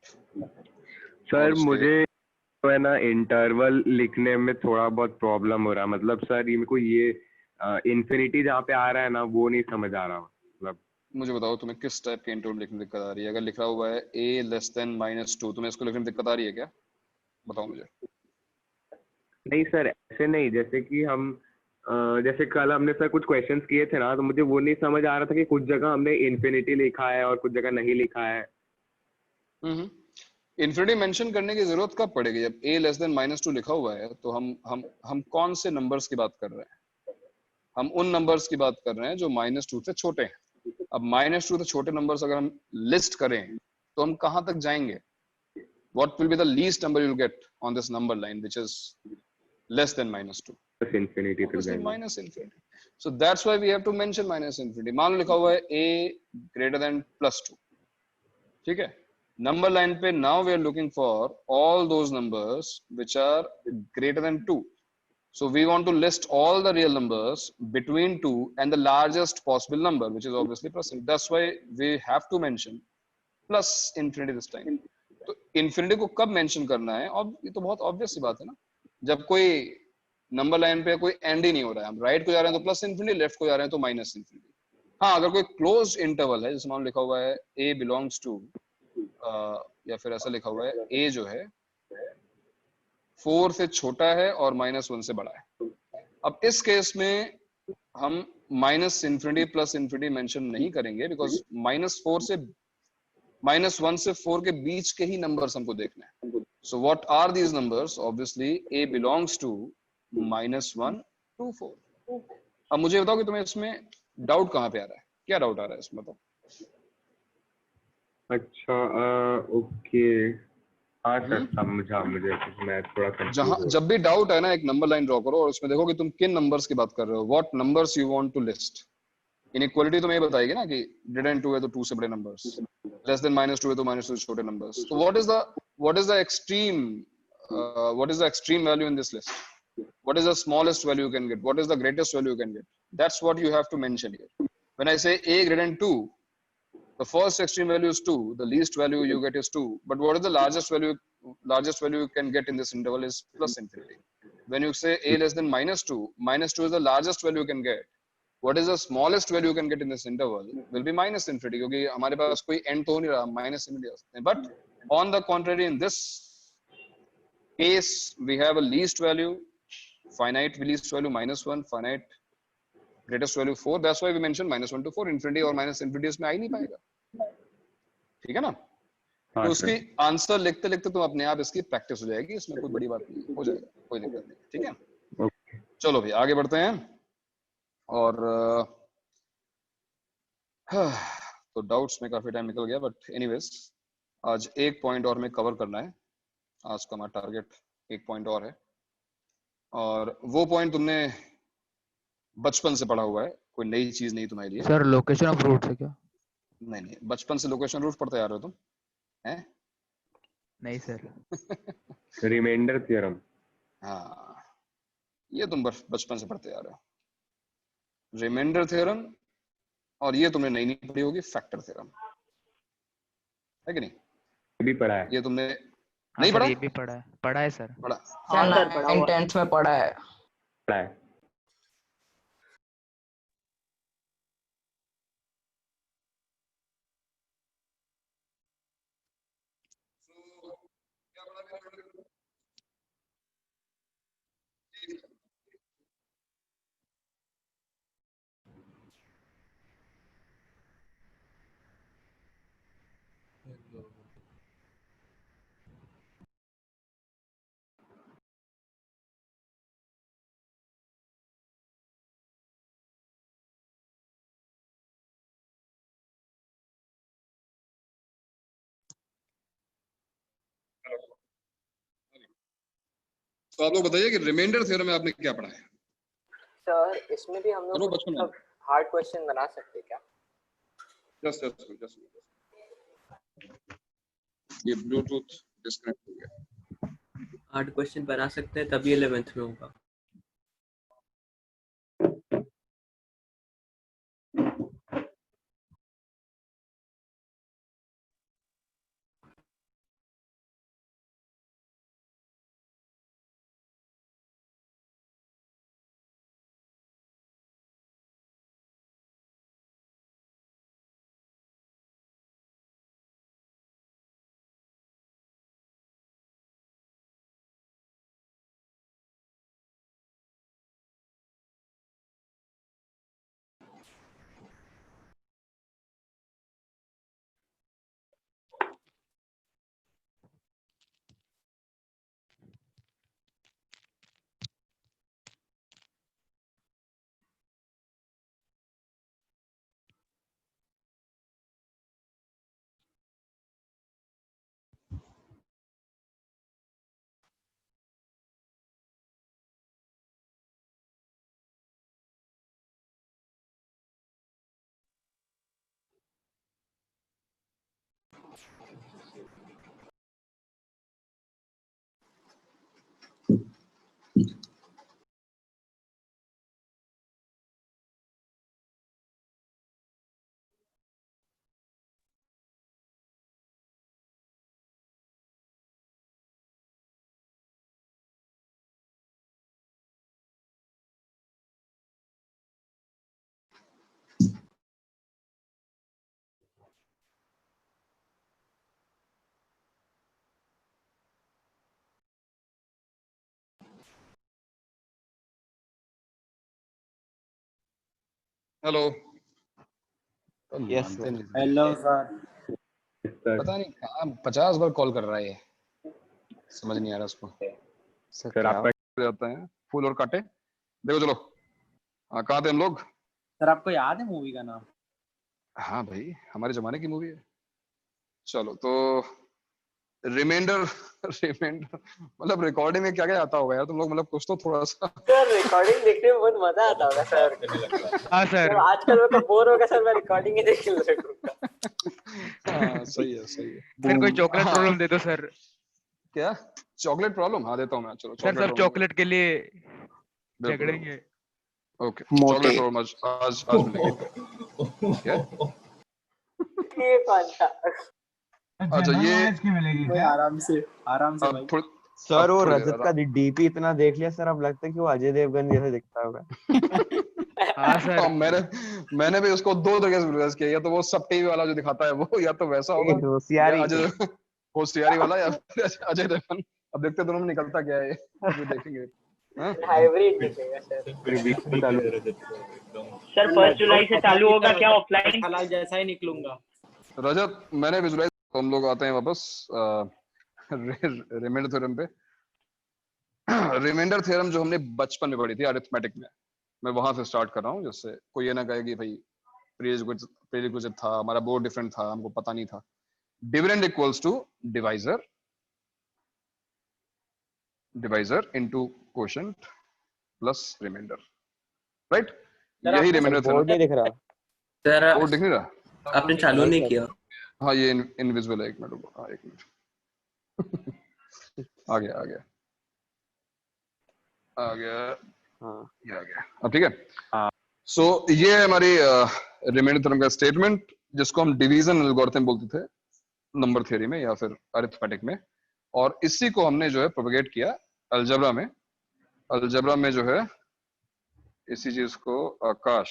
सर मुझे तो है ना इंटरवल लिखने में थोड़ा बहुत प्रॉब्लम हो रहा है। मतलब सर ये मेरे को ये इन्फिनिटी जहाँ पे आ रहा है ना वो नहीं समझ आ रहा। मतलब मुझे बताओ तुम्हें किस टाइप के इंटरवल लिखने में दिक्कत आ रही है? अगर लिखा हुआ है a लेस देन -2, तुम्हें इसको लिखने में दिक्कत आ रही है क्या? बताओ मुझे। नहीं सर ऐसे नहीं, जैसे कि हम जैसे कल हमने सर कुछ क्वेश्चंस किए थे ना, तो मुझे वो नहीं समझ आ रहा था कि कुछ जगह हमने इन्फिनिटी लिखा है और कुछ जगह नहीं लिखा है। इन्फिनिटी मेंशन करने की जरूरत कब पड़ेगी? जब a लेस देन -2 लिखा हुआ है तो हम कौन से नंबर्स की बात कर रहे हैं? हम उन नंबर्स की बात कर रहे हैं जो -2 से छोटे हैं। अब -2 से छोटे नंबर्स अगर हम लिस्ट करें तो हम कहां तक जाएंगे? What will be the least number you'll get on this number line which is less than -2? Infinity तक जाएंगे। minus infinity. So that's why we have to mention minus infinity. मान लो लिखा हुआ है a greater than +2, ठीक है? Number line पे now we are looking for all those numbers which are greater than 2. So we want to list all the real numbers between 2 and the largest possible number, which is obviously +. That's why we have to mention plus infinity this time. तो infinity को कब mention करना है? और ये तो बहुत obvious सी बात है ना, जब कोई नंबर लाइन पे कोई एंड ही नहीं हो रहा है। हम राइट को जा रहे हैं तो प्लस इन्फिनिटी, लेफ्ट को जा रहे हैं तो माइनस इन्फिनिटी। हाँ, अगर कोई क्लोज इंटरवल है, जैसे मान लिखा हुआ है a बिलोंग्स टू, या फिर ऐसा लिखा हुआ है a जो है 4 से छोटा है और -1 से बड़ा है। अब इस केस में हम minus infinity plus infinity mention नहीं करेंगे, बिकॉज -1 से 4 के बीच के ही नंबर्स हमको देखना है। So what are these numbers? Obviously a belongs to -1 to 4। अब मुझे बताओ कि तुम्हें इसमें डाउट कहाँ पे आ रहा है? क्या डाउट आ रहा है इसमें? बताओ। अच्छा ओके, हाँ सर समझा मुझे। मैं थोड़ा जब भी डाउट है ना, एक नंबर लाइन ड्रॉ करो और उसमें देखो कि तुम किन नंबर्स की बात कर रहे हो। What numbers you want to list. Inequality तुम्हें ये बताएगी ना कि ग्रेटर देन 2 है तो 2 से बड़े नंबर्स, लेस देन -2 है तो -2 से छोटे नंबर्स। तो what is the extreme value in this list? What is the smallest value you can get? What is the greatest value you can get? That's what you have to mention here. When I say a greater than 2, the first extreme value is 2, the least value you get is 2. But what is the largest value you can get in this interval is plus infinity. When you say a less than -2, -2 is the largest value you can get. What is the smallest value you can get in this interval? Will be minus infinity, क्योंकि हमारे पास कोई end तो नहीं रहा, minus infinity आ सकते हैं. But on the contrary, in this case, we have a least value, finite least value -1, finite greatest value 4. That's why we mentioned -1 to 4. Infinity और minus infinity इसमें आ ही नहीं पाएगा, ठीक है ना? तो उसकी आंसर लिखते लिखते तुम अपने आप इसकी प्रैक्टिस हो जाएगी, इसमें कोई बड़ी बात नहीं, हो जाएगा, कोई दिक्कत नहीं, ठीक है? चलो भाई आगे बढ़ते हैं। और तो डाउट्स में काफी टाइम निकल गया, बट एनीवेज आज एक पॉइंट और में कवर करना है। आज का हमारा टारगेट एक पॉइंट और है, और वो पॉइंट तुमने बचपन से पढ़ा हुआ है, कोई नई चीज नहीं तुम्हारे लिए। सर लोकेशन ऑफ रूट है क्या? नहीं, बचपन से लोकेशन रूट पढ़ते आ रहे हो तुम, हैं? नहीं सर। रिमाइंडर थ्योरम, हाँ ये तुम बचपन से पढ़ते आ रहे हो, रिमाइंडर थ्योरम। और ये तुमने नई नहीं पढ़ी होगी, फैक्टर थ्योरम। है कि नहीं? भी पढ़ा है। ये तुमने हाँ नहीं सर, पढ़ा? ये भी पढ़ा है सर। पढ़ा। सर 9th 10th में पढ़ा है। पढ़ा है। तो आप लोग बताइए कि रिमाइंडर थ्योरम में आपने क्या पढ़ा है? सर इसमें भी हम चलो लोग बचपन में। हार्ड क्वेश्चन बना सकते हैं क्या? जस्ट ये ब्लूटूथ डिस्कनेक्ट हो गया। हार्ड क्वेश्चन बना सकते हैं तभी 11th में होगा। हेलो। Yes hello sir. पता नहीं कहाँ 50 बार कॉल कर रहा है ये, समझ नहीं आ रहा उसको। सर आपका जाते हैं फूल और कांटे। देखो चलो, हाँ कहाँ थे हम लोग? सर आपको याद है मूवी का नाम? हाँ भाई, हमारे जमाने की मूवी है। चलो तो रिमाइंडर मतलब रिकॉर्डिंग में क्या क्या आता होगा यार तुम लोग, मतलब कुछ तो थोड़ा सा। सर रिकॉर्डिंग देखने में बहुत मजा आता होगा सर। हाँ सर। आजकल मेरे को बोर होगा सर, मैं रिकॉर्डिंग ही देख लूंगा। हाँ सही है सही है। सर कोई चॉकलेट हाँ। प्रॉब्लम दे दो सर। क्या चॉकलेट प्रॉब्लम? हाँ देता हूँ मैं। चलो सर सब चॉकलेट के लिए बिल्कुल। झगड़ेंगे। ओके चॉकलेट प्रॉब्लम आज मिलेगी। क्या? ये कौन था? अच्छा ये मिलेगी आराम से भाई। सर वो रजत का डीपी इतना देख लिया सर, अब लगता है कि वो अजय देवगन जैसे दिखता होगा। हाँ सर। मैंने भी उसको 2 तरीके से रिवर्स किया, या तो वो सब टीवी वाला जो दिखाता है वो, या तो वैसा होगा होशियारी वाला, या फिर अजय देवगन। अब देखते दोनों में निकलता क्या है, अभी देखेंगे। हाइब्रिड निकलेगा सर। सर 1 जुलाई से चालू होगा क्या ऑफलाइन? हलाल जैसा ही निकलूंगा। रजत मैंने विजुलाइज, तो हम लोग आते हैं वापस रिमाइंडर थ्योरम पे। रिमाइंडर थ्योरम जो हमने बचपन में पढ़ी थी अरिथमेटिक में, मैं वहां से स्टार्ट कर रहा हूँ, जिससे कोई ये ना कहे कि भाई प्रीरिक्विजिट था हमारा, बहुत डिफरेंट था, हमको पता नहीं था। Dividend equals to divisor into quotient plus remainder, right? यही रिमाइंडर थ्योरम। बोर्ड नहीं दिख रहा सर बोर्ड दिख नहीं रहा? आपने चालू नहीं किया? हाँ ये इनविजिबल है, एक मिनट रुको। हाँ एक मिनट आ गया हाँ ये आ गया। अब ठीक है। सो ये है हमारी रिमाइंडर थ्योरम का स्टेटमेंट, जिसको हम डिवीजन एल्गोरिथम बोलते थे। नंबर थ्योरी में या फिर अरिथमेटिक में, और इसी को हमने जो है प्रोपेगेट किया अलजेब्रा में। अलजेब्रा में जो है इसी चीज को आकाश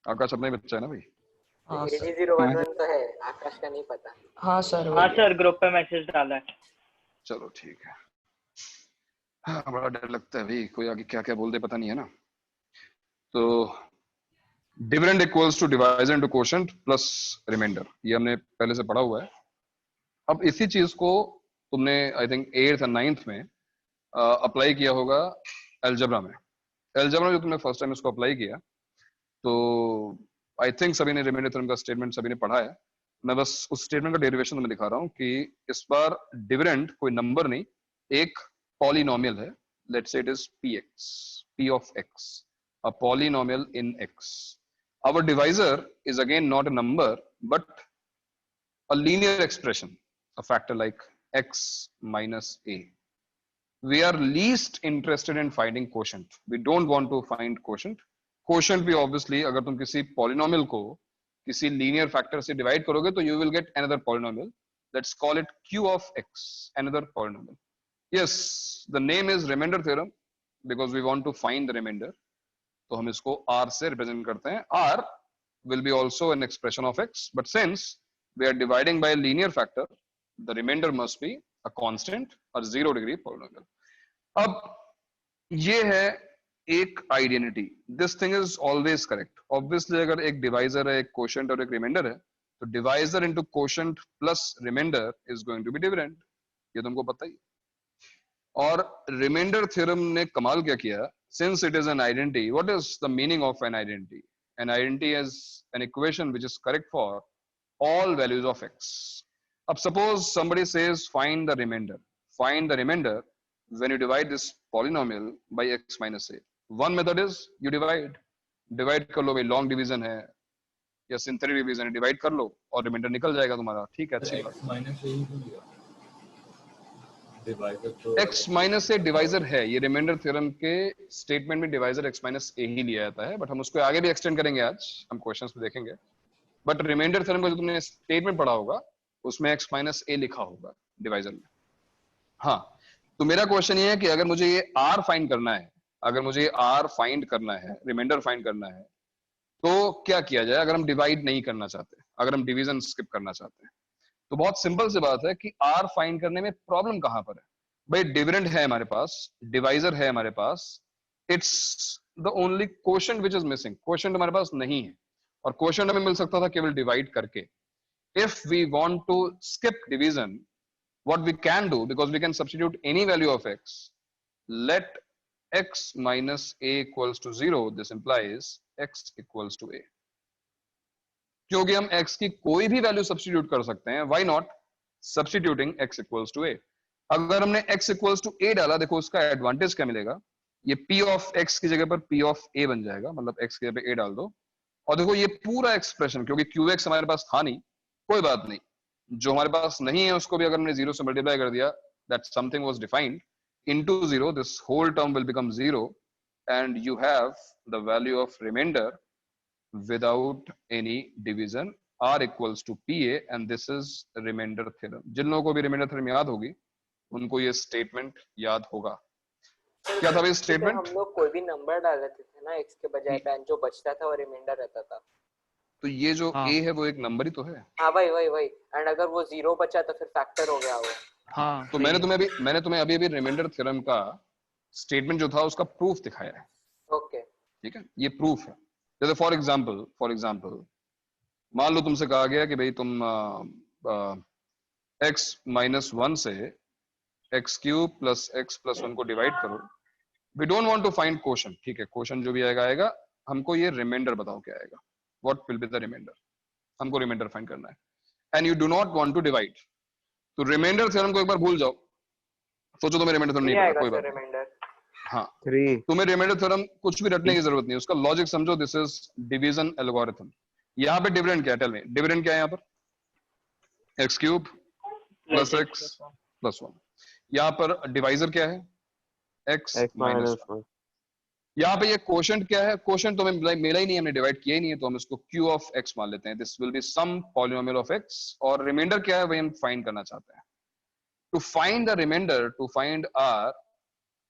अपना ही बच्चा है ना भाई? हाँ सर। 011 तो है, आकाश का नहीं पता। हाँ सर। हाँ सर, ग्रुप पे मैसेज डाला है। चलो ठीक है। हाँ, बड़ा डर लगता है भाई, कोई आगे क्या क्या बोल दे पता नहीं है ना। तो dividend equals to divisor into quotient plus remainder, ये हमने पहले से पढ़ा हुआ है। अब इसी चीज को तुमने आई थिंक 8th और 9th में अप्लाई किया होगा अलजेब्रा में। अलजेब्रा में जो तुमने फर्स्ट टाइम इसको अप्लाई किया, तो आई थिंक सभी ने रिमाइंडर थ्योरम का स्टेटमेंट सभी ने पढ़ा है। मैं बस उस स्टेटमेंट का डेरिवेशन तुम्हें दिखा रहा हूँ कि इस बार डिविडेंड कोई नंबर नहीं, एक पॉलिनोमियल है। Let's say it is px, p of x, a polynomial in x. Our divisor is again not a number but a linear expression, a factor like x minus a. We are least interested in finding quotient. We don't want to find quotient. Quotient भी obviously अगर तुम किसी polynomial को किसी linear factor से divide करोगे तो you will get another polynomial. Let's call it q of x, another polynomial. Yes, the name is remainder theorem because we want to find the remainder. तो हम इसको r से represent करते हैं. r will be also an expression of x, but since we are dividing by a linear factor, the remainder must be a constant or 0 degree polynomial. अब ये है एक identity, this thing is always correct. Obviously अगर एक divisor है, एक quotient और एक रिमाइंडर है, तो divisor into quotient plus remainder is going to be dividend, ये तुमको पता ही। और रिमाइंडर थ्योरम ने कमाल क्या किया, since it is an identity, what is the meaning of an identity? An identity is an equation which is correct for all values of x. अब suppose somebody says find the remainder. Find the remainder when you divide this polynomial by x minus a. One method is you divide. Divide कर लो भाई, long division है या synthetic division है, divide कर लो और remainder निकल जाएगा तुम्हारा, ठीक है, अच्छी बात। x minus a ही तो लिया, divisor तो x minus a divisor है, ये remainder theorem के statement में divisor x minus a ही लिया जाता है, but हम उसको आगे भी extend करेंगे, आज हम questions में देखेंगे। बट रिमाइंडर थ्योरम का जो तुमने स्टेटमेंट पढ़ा होगा उसमें x माइनस a लिखा होगा डिवाइजर में। हाँ, तो मेरा क्वेश्चन ये है कि अगर मुझे ये r फाइंड करना है, अगर मुझे ये r फाइंड करना है, रिमाइंडर फाइंड करना है, तो क्या किया जाए अगर हम डिवाइड नहीं करना चाहते, अगर हम डिवीजन स्किप करना चाहते हैं? तो बहुत सिंपल सी बात है कि r फाइंड करने में प्रॉब्लम कहां पर है भाई? डिविडेंड है हमारे पास, डिवाइजर है हमारे पास, it's the only quotient which is missing. Quotient हमारे पास नहीं है, और क्वोशेंट हमें मिल सकता था केवल डिवाइड करके। If we want to skip division, what we can do, because we can substitute any value of x, let x minus a equals to 0, this implies x equals to a. क्योंकि हम x की कोई भी value substitute कर सकते हैं, why not substituting x equals to a? अगर हमने x equals to a डाला, देखो उसका एडवांटेज क्या मिलेगा, ये p of x की जगह पर p of a बन जाएगा, मतलब x की जगह पे a डाल दो, और देखो ये पूरा एक्सप्रेशन, क्योंकि qx हमारे पास था नहीं, कोई बात नहीं, जो हमारे पास नहीं है उसको भी अगर हमने 0 से मल्टीप्लाई कर दिया, that something was defined into 0, this whole term will become 0 and you have the value of remainder without any division, r equals to pa, and this is remainder theorem. जिन लोगों को भी remainder theorem याद होगी उनको ये statement याद होगा। क्या था भाई स्टेटमेंट? हम लोग कोई भी नंबर डाल देते थे ना x के बजाय पे, जो बचता था वो रिमाइंडर रहता था। तो ये जो a है वो एक नंबर ही तो है। हाँ वही एंड अगर वो 0 बचा तो फिर फैक्टर हो गया वो। हाँ, तो मैंने तुम्हें अभी रिमाइंडर थ्योरम का स्टेटमेंट जो था उसका प्रूफ दिखाया है। ओके, ठीक है, ये प्रूफ है। जैसे फॉर एग्जांपल मान लो तुमसे कहा गया कि भाई तुम x minus 1 से x cube plus x plus 1 को डिवाइड करो। We don't want to find quotient, ठीक है, quotient जो भी आएगा, हमको ये रिमाइंडर बताओ क्या आएगा, what will be the remainder, हमको रिमाइंडर फाइंड करना है, and you do not want to divide। तो रिमाइंडर थ्योरम को एक बार भूल जाओ, सोचो तुम्हें रिमाइंडर थ्योरम नहीं पता, कोई बात। हाँ, तुम्हें रिमाइंडर थ्योरम कुछ भी रटने की जरूरत नहीं है, उसका लॉजिक समझो, दिस इज डिवीजन एल्गोरिथम। यहाँ पे डिविडेंड क्या है, टेल मी, डिविडेंड क्या है यहाँ पर? x cube plus x plus 1। यहाँ पर डिवाइजर क्या है? x minus 1। यहाँ पे ये क्वोशंट क्या है? क्वोशंट तो हमें मिला ही नहीं, हमने डिवाइड किया ही नहीं है, तो हम इसको q ऑफ x मान लेते हैं. This will be some polynomial of x, और रिमाइंडर क्या है वही हम फाइंड करना चाहते हैं. To find the remainder, to find r,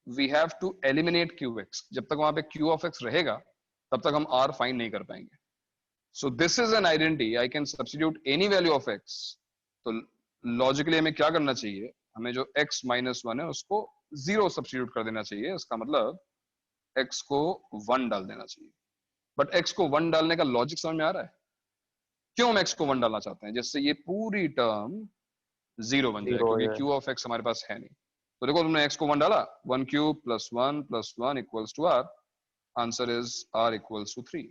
we have to eliminate qx. जब तक वहां पे q ऑफ x रहेगा तब तक हम r फाइंड नहीं कर पाएंगे. So this is an identity, I can substitute any value of x. तो लॉजिकली हमें क्या करना चाहिए? हमें जो x माइनस 1 है उसको 0 सब्स्टिट्यूट कर देना चाहिए. इसका मतलब x को 1 डाल देना चाहिए. बट x को 1 डालने का लॉजिक समझ में आ रहा है? क्यों हम x को 1 डालना चाहते हैं? जिससे ये पूरी टर्म 0 बन जाए, क्योंकि q ऑफ x हमारे पास है नहीं. तो देखो तुमने x को 1 डाला, 1 cube plus 1 equals to r. Answer is r equals to 3.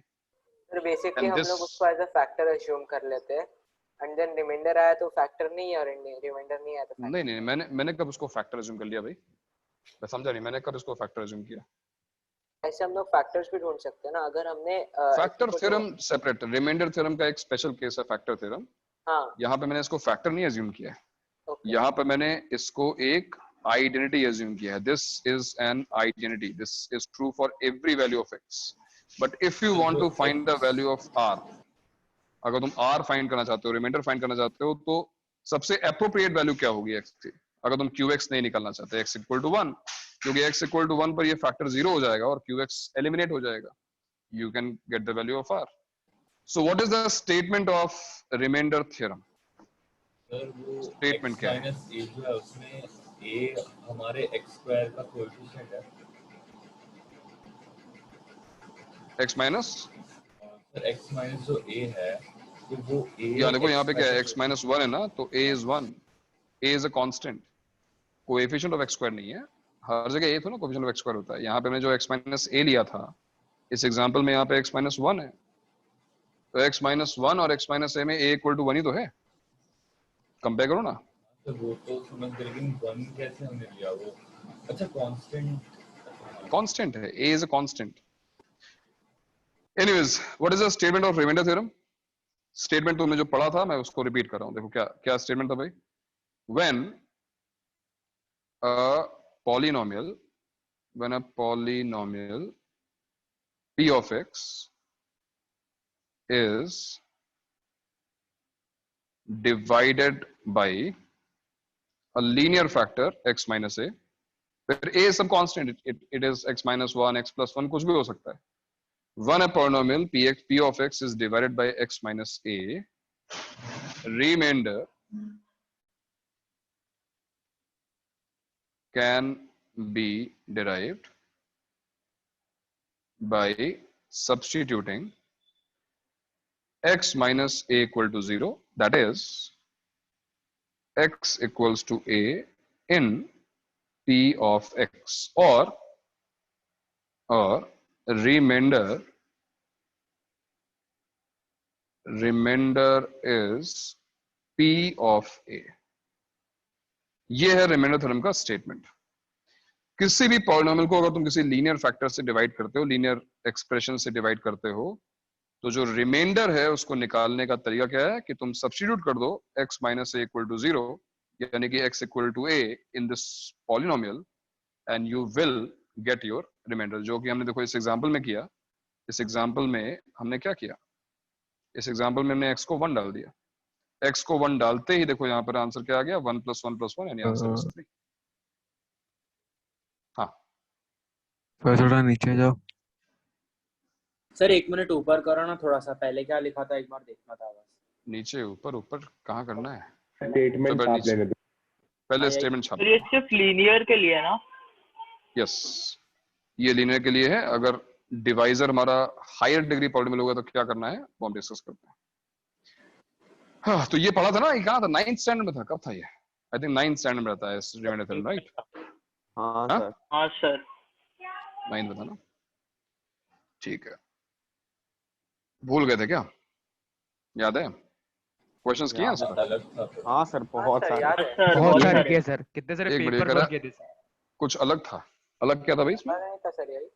Sir basically हम लोग उसको एज अ फैक्टर अज्यूम कर लेते हैं, एंड देन रिमाइंडर आया तो फैक्टर नहीं है, और रिमाइंडर नहीं आया तो फैक्टर. नहीं, मैंने कब उसको फैक्टर अज्यूम कर लिया भाई? मैं समझा नहीं, मैंने कब इसको फैक्टर अज्यूम किया? ऐसे हम लोग फैक्टर्स भी ढूंढ सकते हैं ना, अगर हमने factor theorem separate, remainder theorem का एक स्पेशल केस है फैक्टर थ्योरम. हाँ, यहाँ पे मैंने इसको फैक्टर नहीं अज्यूम किया है. यहाँ पे मैंने इसको एक आइडेंटिटी अज्यूम किया है. This is an identity, this is true for every value of x. But if you want to find the value of r, अगर तुम r फाइंड करना चाहते हो, रिमाइंडर फाइंड करना चाहते हो, तो सबसे एप्रोप्रिएट वैल्यू क्या होगी x की? अगर तुम qx नहीं निकालना चाहते, x इक्वल टू 1, क्योंकि x इक्वल टू 1 पर ये फैक्टर 0 हो जाएगा और qx एलिमिनेट हो जाएगा. You can get the value of r. So what is the statement of remainder theorem? Statement क्या है? a जो है उसमें a हमारे x स्क्वायर का कोएफिशिएंट है. x minus sir x minus जो a है तो वो a, यहाँ देखो यहाँ पे क्या है, x माइनस 1 है ना, तो a is 1. a is a constant. Coefficient of x square नहीं है. हर जगह a तो ना कोएफिशिएंट ऑफ x स्क्वायर होता है. यहाँ पे मैंने जो x माइनस a लिया था, इस एग्जांपल में यहाँ पे x माइनस 1 है, तो x माइनस 1 और x माइनस a में a इक्वल टू 1 ही तो है. कंपेयर करो ना. तो वो तो समझ गए, लेकिन 1 कैसे हमने लिया? वो अच्छा कांस्टेंट है, a is a constant. Anyways, what is the statement of remainder theorem? Statement तुमने जो पढ़ा था मैं उसको रिपीट कर रहा हूं. देखो क्या क्या स्टेटमेंट था भाई? When a polynomial p of x is divided by a linear factor x minus a, where a is some constant, it is x minus 1, x plus 1, कुछ भी हो सकता है. When a polynomial p of x is divided by x minus a, remainder can be derived by substituting x minus a equal to 0, that is x equals to a in p of x, or remainder is p of a. ये है reminder theorem का statement. किसी भी polynomial को अगर तुम किसी linear factor से डिवाइड करते हो, लीनियर एक्सप्रेशन से डिवाइड करते हो, तो जो रिमाइंडर है उसको निकालने का तरीका क्या है कि तुम सब्स्टिट्यूट कर दो x minus a equal to 0, यानी कि x equal to a in this polynomial, and you will get your remainder. जो कि हमने देखो इस एग्जांपल में किया. इस एग्जांपल में हमने क्या किया? इस एग्जांपल में हमने x को 1 डाल दिया. x को 1 डालते ही देखो यहाँ पर आंसर क्या आ गया? 1 + 1 + 1, यानी आंसर इज 3. हाँ थोड़ा नीचे जाओ सर. 1 मिनट ऊपर करो ना थोड़ा सा. पहले क्या लिखा था एक बार देखना था बस. नीचे ऊपर कहाँ करना है? स्टेटमेंट छाप लेने दो. पहले स्टेटमेंट छाप. ये सिर्फ लीनियर के लिए ना? यस, ये लीनियर के लिए है. अगर डिवाइजर हमारा हायर डिग्री पॉलिनोमियल होगा तो क्या करना है वो हम डिस्कस करते हैं. हाँ, तो ये पढ़ा था ना, ये कहाँ था? 9th स्टैंडर्ड में था. कब था ये? आई थिंक 9th स्टैंडर्ड में रहता है रिमाइंडर थ्योरम, राइट? हाँ सर 9th में था ना. ठीक है, भूल गए थे क्या? याद है? क्वेश्चंस किए हैं? हाँ सर, बहुत सारे किए सर. कितने सारे पेपर सॉल्व किए थे? कुछ अलग था. अलग क्या था भाई इसमें? नहीं था सर, यही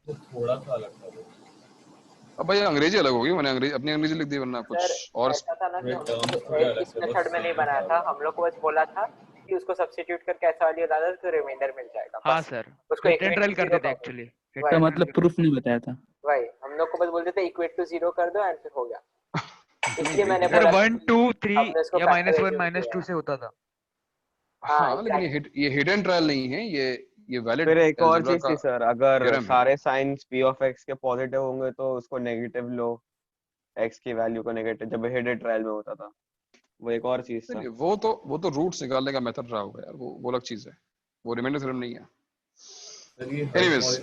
तो थोड़ा सा अलग था वो. अब भाई अंग्रेजी अलग होगी. मैंने अपनी अंग्रेजी लिख दी, वरना कुछ और. ऐसा था ना कि इस मेथड में नहीं बनाया था. हम लोग को बस बोला था कि उसको सब्स्टिट्यूट करके ऐसा वाली डाला तो रिमाइंडर मिल जाएगा. हाँ सर, उसको इंटीग्रल कर देते एक्चुअली. इसका मतलब प्रूफ नहीं बताया था। वही हम लोग को बस बोलते थे इक्वेट टू 0 कर दो एंड फिर हो गया। इसलिए मैंने सर बोला 1 2 3 हमने इसको या factor -1 assume -2 किया। से होता था। हाँ लेकिन ये हिडन ट्रायल नहीं है, ये वैलिड फिर एक और अलजेब्रा चीज का थी सर, अगर थ्योरम है। सारे साइंस p ऑफ x के पॉजिटिव होंगे तो उसको नेगेटिव लो, x की वैल्यू को नेगेटिव, जब हिडन ट्रायल में होता था। वो एक और चीज था। नहीं, वो तो रूट्स निकालने का मेथड रहा होगा यार, वो अलग चीज है, वो रिमाइंडर थ्योरम नहीं है। Anyways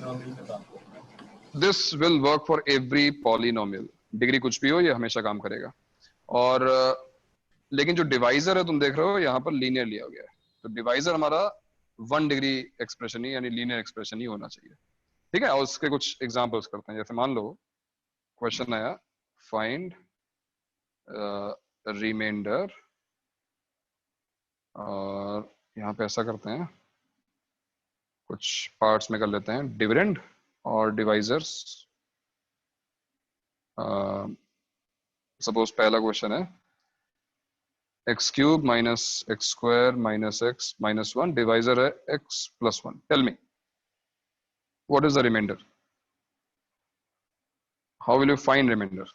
this will work for every polynomial, degree कुछ भी हो ये हमेशा काम करेगा। और लेकिन जो डिवाइजर है तुम देख रहे हो यहाँ पर लीनियर लिया गया है, तो डिवाइजर हमारा 1 डिग्री एक्सप्रेशन ही यानी लीनियर एक्सप्रेशन ही होना चाहिए। ठीक है, और उसके कुछ एग्जांपल्स करते हैं। जैसे मान लो क्वेश्चन आया फाइंड रिमाइंडर, और यहाँ पे ऐसा करते हैं, कुछ पार्ट्स में कर लेते हैं, डिविडेंड और डिवाइजर्स। सपोज पहला क्वेश्चन है x cube minus x square minus x minus 1, divisor है x plus 1। Tell me what is the remainder, how will you find remainder?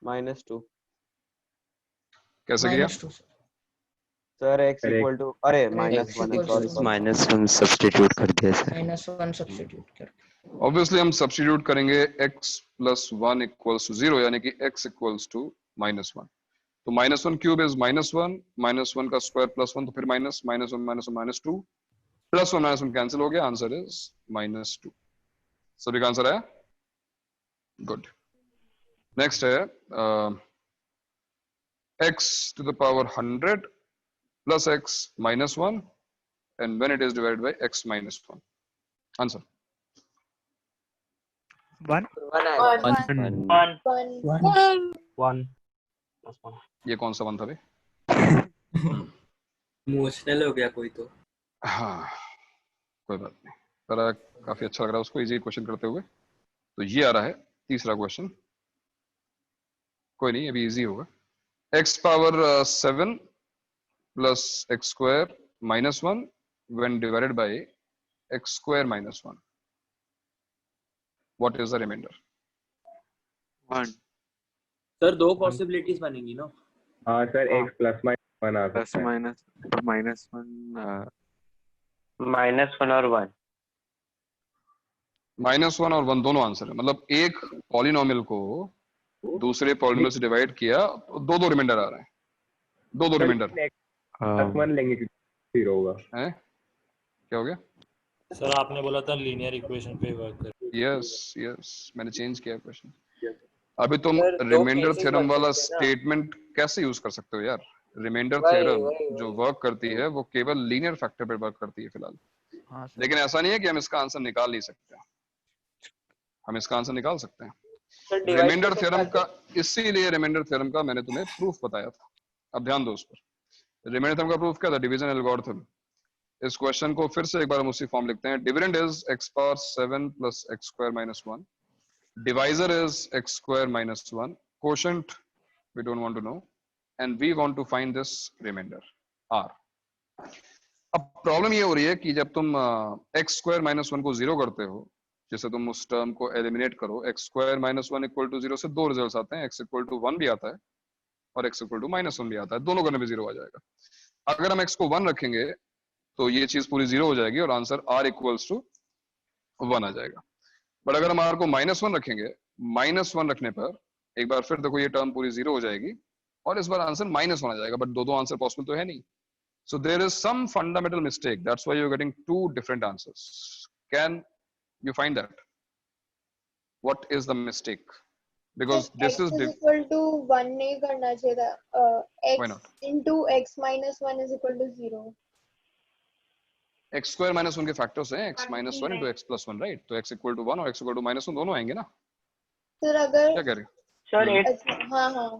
-2। कैसे किया? सर x इक्वल टू, अरे -1 सॉरी -1 सब्स्टिट्यूट कर दिया sir. -1 substitute कर। Obviously हम substitute करेंगे x plus 1 equals to 0, यानी कि x इक्वल्स टू -1। तो -1 क्यूब इज -1, -1 का स्क्वायर प्लस 1, तो फिर -1 -2, प्लस 1 -1 कैंसिल हो गया, आंसर इज -2। सभी का आंसर आया? गुड। नेक्स्ट है x to the power 100 plus x minus 1, and when it is divided by x minus 1. Answer. 1 ये कौन सा 1 था बे? इमोशनल हो गया कोई तो। हाँ कोई बात नहीं, पर काफी अच्छा लग रहा है उसको इजी क्वेश्चन करते हुए। तो ये आ रहा है तीसरा क्वेश्चन, कोई नहीं अभी इजी होगा। x power 7 plus x square minus 1 when divided by x square minus 1. What is the remainder? 1 sir दो पॉसिबिलिटीज बनेंगी ना? हाँ सर, x प्लस माइनस 1 आ प्लस सकता है। माइनस -1 और 1। -1 और 1 दोनों आंसर है, मतलब एक पॉलिनोमियल को दूसरे पॉलिनोमियल से डिवाइड किया तो दो रिमाइंडर आ रहे हैं, दो रिमाइंडर। प्लस 1 लेंगे क्योंकि 0 होगा। हैं? क्या हो गया? सर आपने बोला था लीनियर इक्वेशन पे वर्क कर। यस मैंने चेंज किया क्वेश्चन। अभी तुम रिमाइंडर थ्योरम वाला स्टेटमेंट कैसे यूज कर सकते हो यार? रिमाइंडर थ्योरम जो वर्क करती है वो केवल लीनियर फैक्टर पे वर्क करती है फिलहाल। हाँ सर। लेकिन ऐसा नहीं है कि हम इसका आंसर निकाल नहीं सकते, हम इसका आंसर निकाल सकते हैं। रिमाइंडर थ्योरम का, इसीलिए रिमाइंडर थ्योरम का मैंने तुम्हें प्रूफ बताया था, अब ध्यान दो उस पर। रिमाइंडर थ्योरम का प्रूफ क्या था? Division algorithm. इस क्वेश्चन को फिर से एक बार हम उसी फॉर्म लिखते हैं। Dividend is x power 7 plus x square minus 1, divisor is x square minus 1, quotient we don't want to know, and we want to find this remainder r। अब प्रॉब्लम ये हो रही है कि जब तुम x स्क्वायर माइनस 1 को 0 करते हो, जैसे तुम उस टर्म को एलिमिनेट करो, x square minus 1 equal to 0 से दो रिजल्ट्स आते हैं, x इक्वल टू 1 भी आता है और x इक्वल टू -1 भी आता है, दोनों करने में 0 आ जाएगा। अगर हम x को 1 रखेंगे तो ये चीज पूरी 0 हो जाएगी और आंसर r इक्वल्स टू 1 आ जाएगा। बट अगर हम r को -1 रखेंगे, -1 रखने पर एक बार फिर देखो ये टर्म पूरी 0 हो जाएगी और इस बार आंसर -1 आ जाएगा, बट दो आंसर पॉसिबल तो है नहीं। So there is some fundamental mistake. That's why you're getting two different answers. Can you find that? What is the mistake? Because this x is equal to 1 नहीं करना चाहिए था। Why x not? into x minus 1 is equal to 0। x square minus 1 के factors हैं x minus 1 into x plus 1, right? तो x equal to 1 और x equal to -1 दोनों आएंगे ना? सर अगर क्या कह रहे हो? सर हाँ हाँ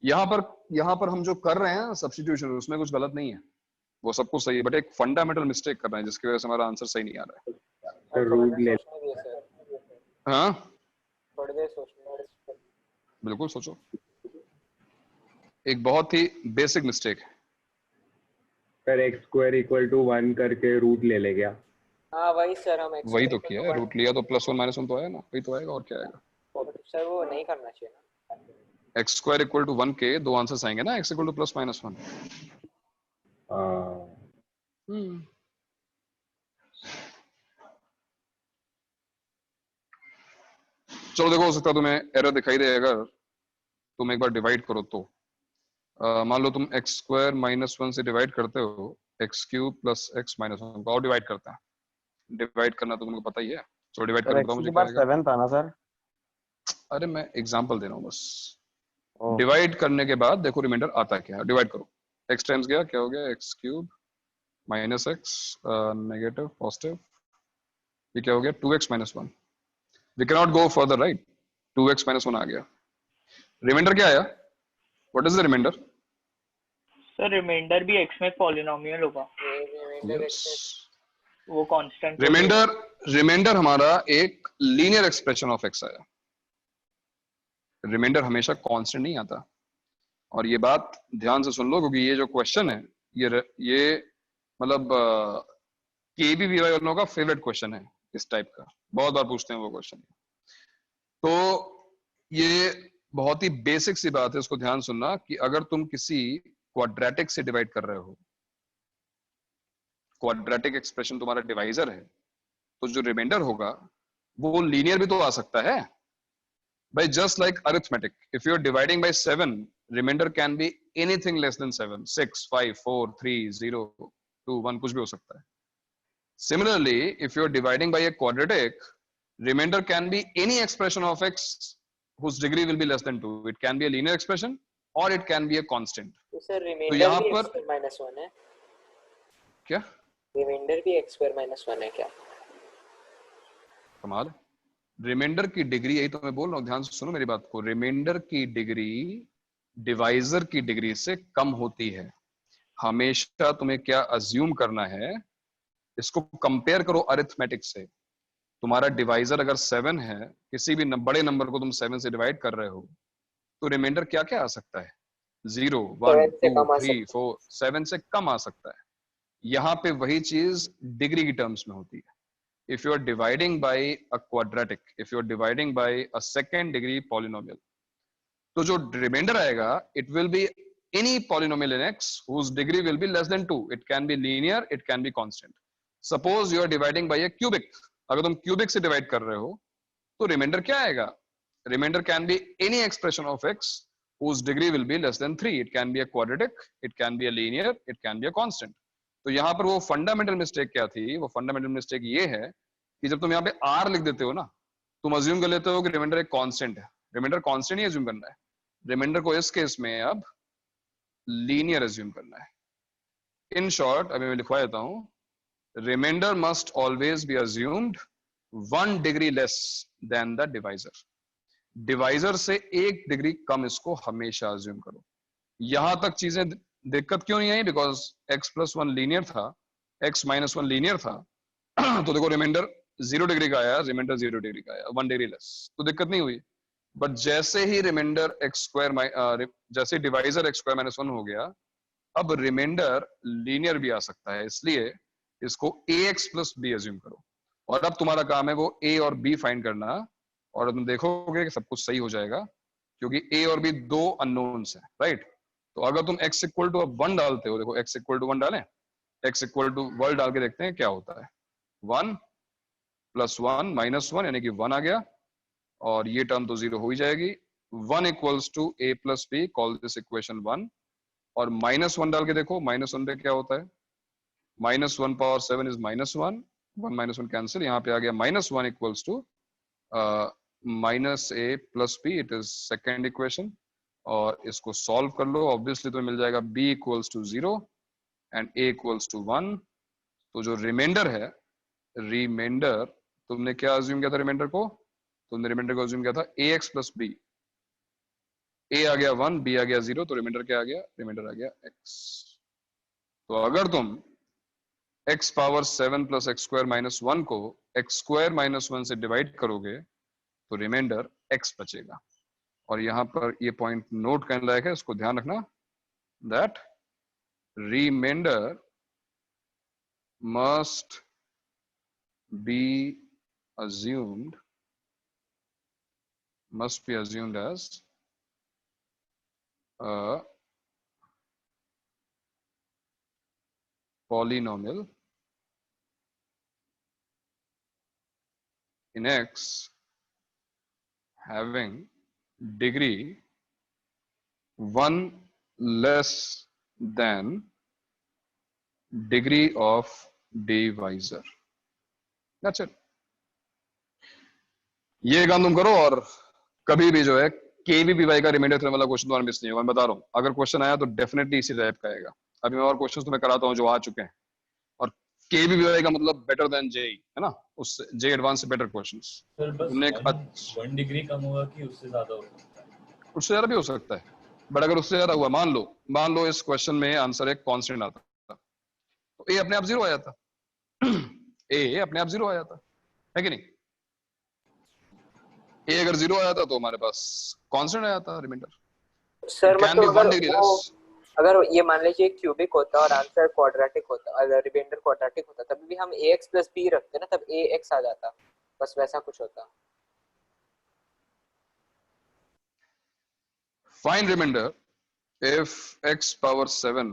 यहाँ पर हम जो कर रहे हैं सब्स्टिट्यूशन, उसमें कुछ गलत नहीं है, वो सब कुछ सही है, बट एक फंडामेंटल मिस्टेक कर रहे हैं जिसकी वजह से हमारा आंसर सही नहीं आ रहा है। रूट ले हाँ थोड़ी देर सोचना। बिल्कुल सोचो। एक बहुत ही बेसिक मिस्टेक है sir x square equal to 1 करके रूट ले ले गया। हाँ वही सर, हम x वही तो equal किया to है, 1 रूट लिया तो +1 -1 तो आया ना, वही तो आएगा और क्या आएगा। सर वो नहीं करना चाहिए ना। एक्स स्क्वायर इक्वल टू 1 के दो आंसर्स आएंगे ना, x इक्वल टू +-1। चलो देखो, हो सकता है तुम्हें एरर दिखाई दे अगर तुम एक बार डिवाइड करो तो। मान लो तुम x स्क्वायर -1 से डिवाइड करते हो x³ + x -1 को, और डिवाइड करते हैं। डिवाइड करना तो तुमको पता ही है। चलो डिवाइड करके बताओ मुझे क्या आएगा। 7 था ना सर? अरे मैं एग्जांपल दे रहा हूँ बस। डिवाइड करने के बाद देखो रिमाइंडर आता क्या है। डिवाइड करो, x टाइम्स गया, क्या हो गया, x³ -x नेगेटिव पॉजिटिव, ये क्या हो गया 2x -1। We can not go further right, 2x -1 आ गया। रिमाइंडर क्या आया, what is the remainder? Sir remainder भी x में पॉलिनोमियल होगा। वो कांस्टेंट रिमाइंडर हमारा एक लीनियर एक्सप्रेशन ऑफ x आया। रिमाइंडर हमेशा कांस्टेंट नहीं आता, और ये बात ध्यान से सुन लो, क्योंकि ये जो क्वेश्चन है ये मतलब केबीवीआई वालों का फेवरेट क्वेश्चन है इस टाइप का, बहुत बार पूछते हैं वो क्वेश्चन। तो ये बहुत ही बेसिक सी बात है, इसको ध्यान सुनना कि अगर तुम किसी क्वाड्रेटिक से डिवाइड कर रहे हो, क्वाड्रेटिक एक्सप्रेशन तुम्हारा डिवाइजर है, तो जो रिमाइंडर होगा वो लीनियर भी तो आ सकता है भाई, just like arithmetic. If you are dividing by 7, remainder can be anything less than 7, 6, 5, 4, 3, 0, 2, 1, कुछ भी हो सकता है। Similarly, if you are dividing by a quadratic, remainder can be any expression of x whose degree will be less than 2. It can be a linear expression or it can be a constant. तो sir तो reminder यहाँ भी पर x² -1 है क्या? Reminder भी x² -1 है क्या? कमाल। रिमाइंडर की डिग्री, यही तो मैं बोल रहा हूँ, ध्यान से सुनो मेरी बात को। रिमाइंडर की डिग्री डिवाइजर की डिग्री से कम होती है। हमेशा तुम्हें क्या अज्यूम करना है, इसको कंपेयर करो अरिथमेटिक से। तुम्हारा डिवाइजर अगर 7 है, किसी भी बड़े नंबर को तुम 7 से डिवाइड कर रहे हो, तो रिमाइंडर क्या क्या आ सकता है, 0, 1, 2, 3, 4, 7 से कम आ सकता है। यहाँ पे वही चीज डिग्री की टर्म्स में होती है। If you are dividing by a quadratic, if you are dividing by a second degree polynomial, तो जो रिमाइंडर आएगा it will be any polynomial in x whose degree will be less than 2. It can be linear, it can be constant. Suppose you are dividing by a cubic. अगर तुम cubic से divide कर रहे हो, तो remainder क्या आएगा? Remainder can be any expression of x whose degree will be less than 3. It can be a quadratic, it can be a linear, it can be a constant. तो यहाँ पर वो fundamental mistake क्या थी? वो fundamental mistake ये है कि जब तुम यहाँ पे r लिख देते हो ना, तुम assume कर लेते हो कि remainder एक constant है। Remainder constant ही assume करना है। Remainder को इस केस में अब लीनियर अज्यूम करना है। इन शॉर्ट, अभी मैं लिखवा देता हूं, remainder must always be assumed 1 degree less than the divisor. Divisor से 1 डिग्री कम इसको हमेशा अज्यूम करो। यहां तक चीजें दिक्कत क्यों नहीं आई? बिकॉज x + 1 लीनियर था, x - 1 लीनियर था, तो देखो रिमाइंडर 0 डिग्री का आया, रिमाइंडर 0 डिग्री का आया, 1 डिग्री लेस, तो दिक्कत नहीं हुई। बट जैसे ही रिमाइंडर जैसे डिवाइजर x² -1 हो गया, अब रिमाइंडर लीनियर भी आ सकता है, इसलिए इसको ax + b अज्यूम करो। और अब तुम्हारा काम है वो a और b फाइंड करना, और तुम देखोगे कि सब कुछ सही हो जाएगा, क्योंकि a और b 2 अननोन्स हैं, राइट? तो अगर तुम x = 1 डालते हो, देखो x = 1 डालें, x = 1 डाल के देखते हैं क्या होता है। 1 + 1 - 1 यानी कि 1 आ गया, और ये टर्म तो 0 हो ही जाएगी। 1 = a + b, call this equation 1। और -1 डाल के देखो, -1 पे क्या होता है, -1 पावर 7 इज -1, 1 - 1 कैंसिल, यहाँ पे आ गया -1 = -a + b, it is second equation. और इसको सॉल्व कर लो, ऑब्वियसली तो मिल जाएगा b = 0 एंड a = 1। तो जो रिमाइंडर है, रिमाइंडर तुमने क्या अज्यूम किया था? रिमाइंडर को तुमने रिमाइंडर को अज्यूम किया था ax + b। a आ गया 1, b आ गया 0, तो रिमाइंडर क्या आ गया? रिमाइंडर आ गया x। तो अगर तुम x पावर 7 + x² - 1 को x² - 1 से डिवाइड करोगे, तो रिमाइंडर x बचेगा। और यहाँ पर ये पॉइंट नोट करने लायक है, इसको ध्यान रखना। that remainder must be assumed as a polynomial in X having degree 1 less than degree of divisor. That's it. ये काम तुम करो और कभी भी जो है KVPy का रिमाइंडर थ्योरम वाला क्वेश्चन तुम्हारा मिस नहीं होगा। मैं बता रहा हूँ, अगर क्वेश्चन आया तो डेफिनेटली इसी टाइप का आएगा। अभी मैं और क्वेश्चन तुम्हें कराता हूँ जो आ चुके हैं, और KVPy का मतलब बेटर देन JEE है ना, उससे JEE एडवांस से बेटर क्वेश्चंस। तुमने 1 डिग्री कम होगा कि उससे ज्यादा होगा? उससे ज्यादा भी हो सकता है, बट अगर उससे ज्यादा हुआ, मान लो इस क्वेश्चन में आंसर एक कांस्टेंट आता तो ए अपने आप 0 आ जाता। ए अपने आप 0 आ जाता है कि नहीं? ए अगर 0 आ जाता तो हमारे पास कांस्टेंट आ जाता रिमाइंडर। सर मतलब अगर ये मान लीजिए क्यूबिक होता और आंसर क्वाड्रेटिक होता, अगर रिमाइंडर क्वाड्रेटिक होता, तब भी हम ax plus b रखते ना, तब ax आ जाता, बस वैसा कुछ होता। Find remainder if x power 7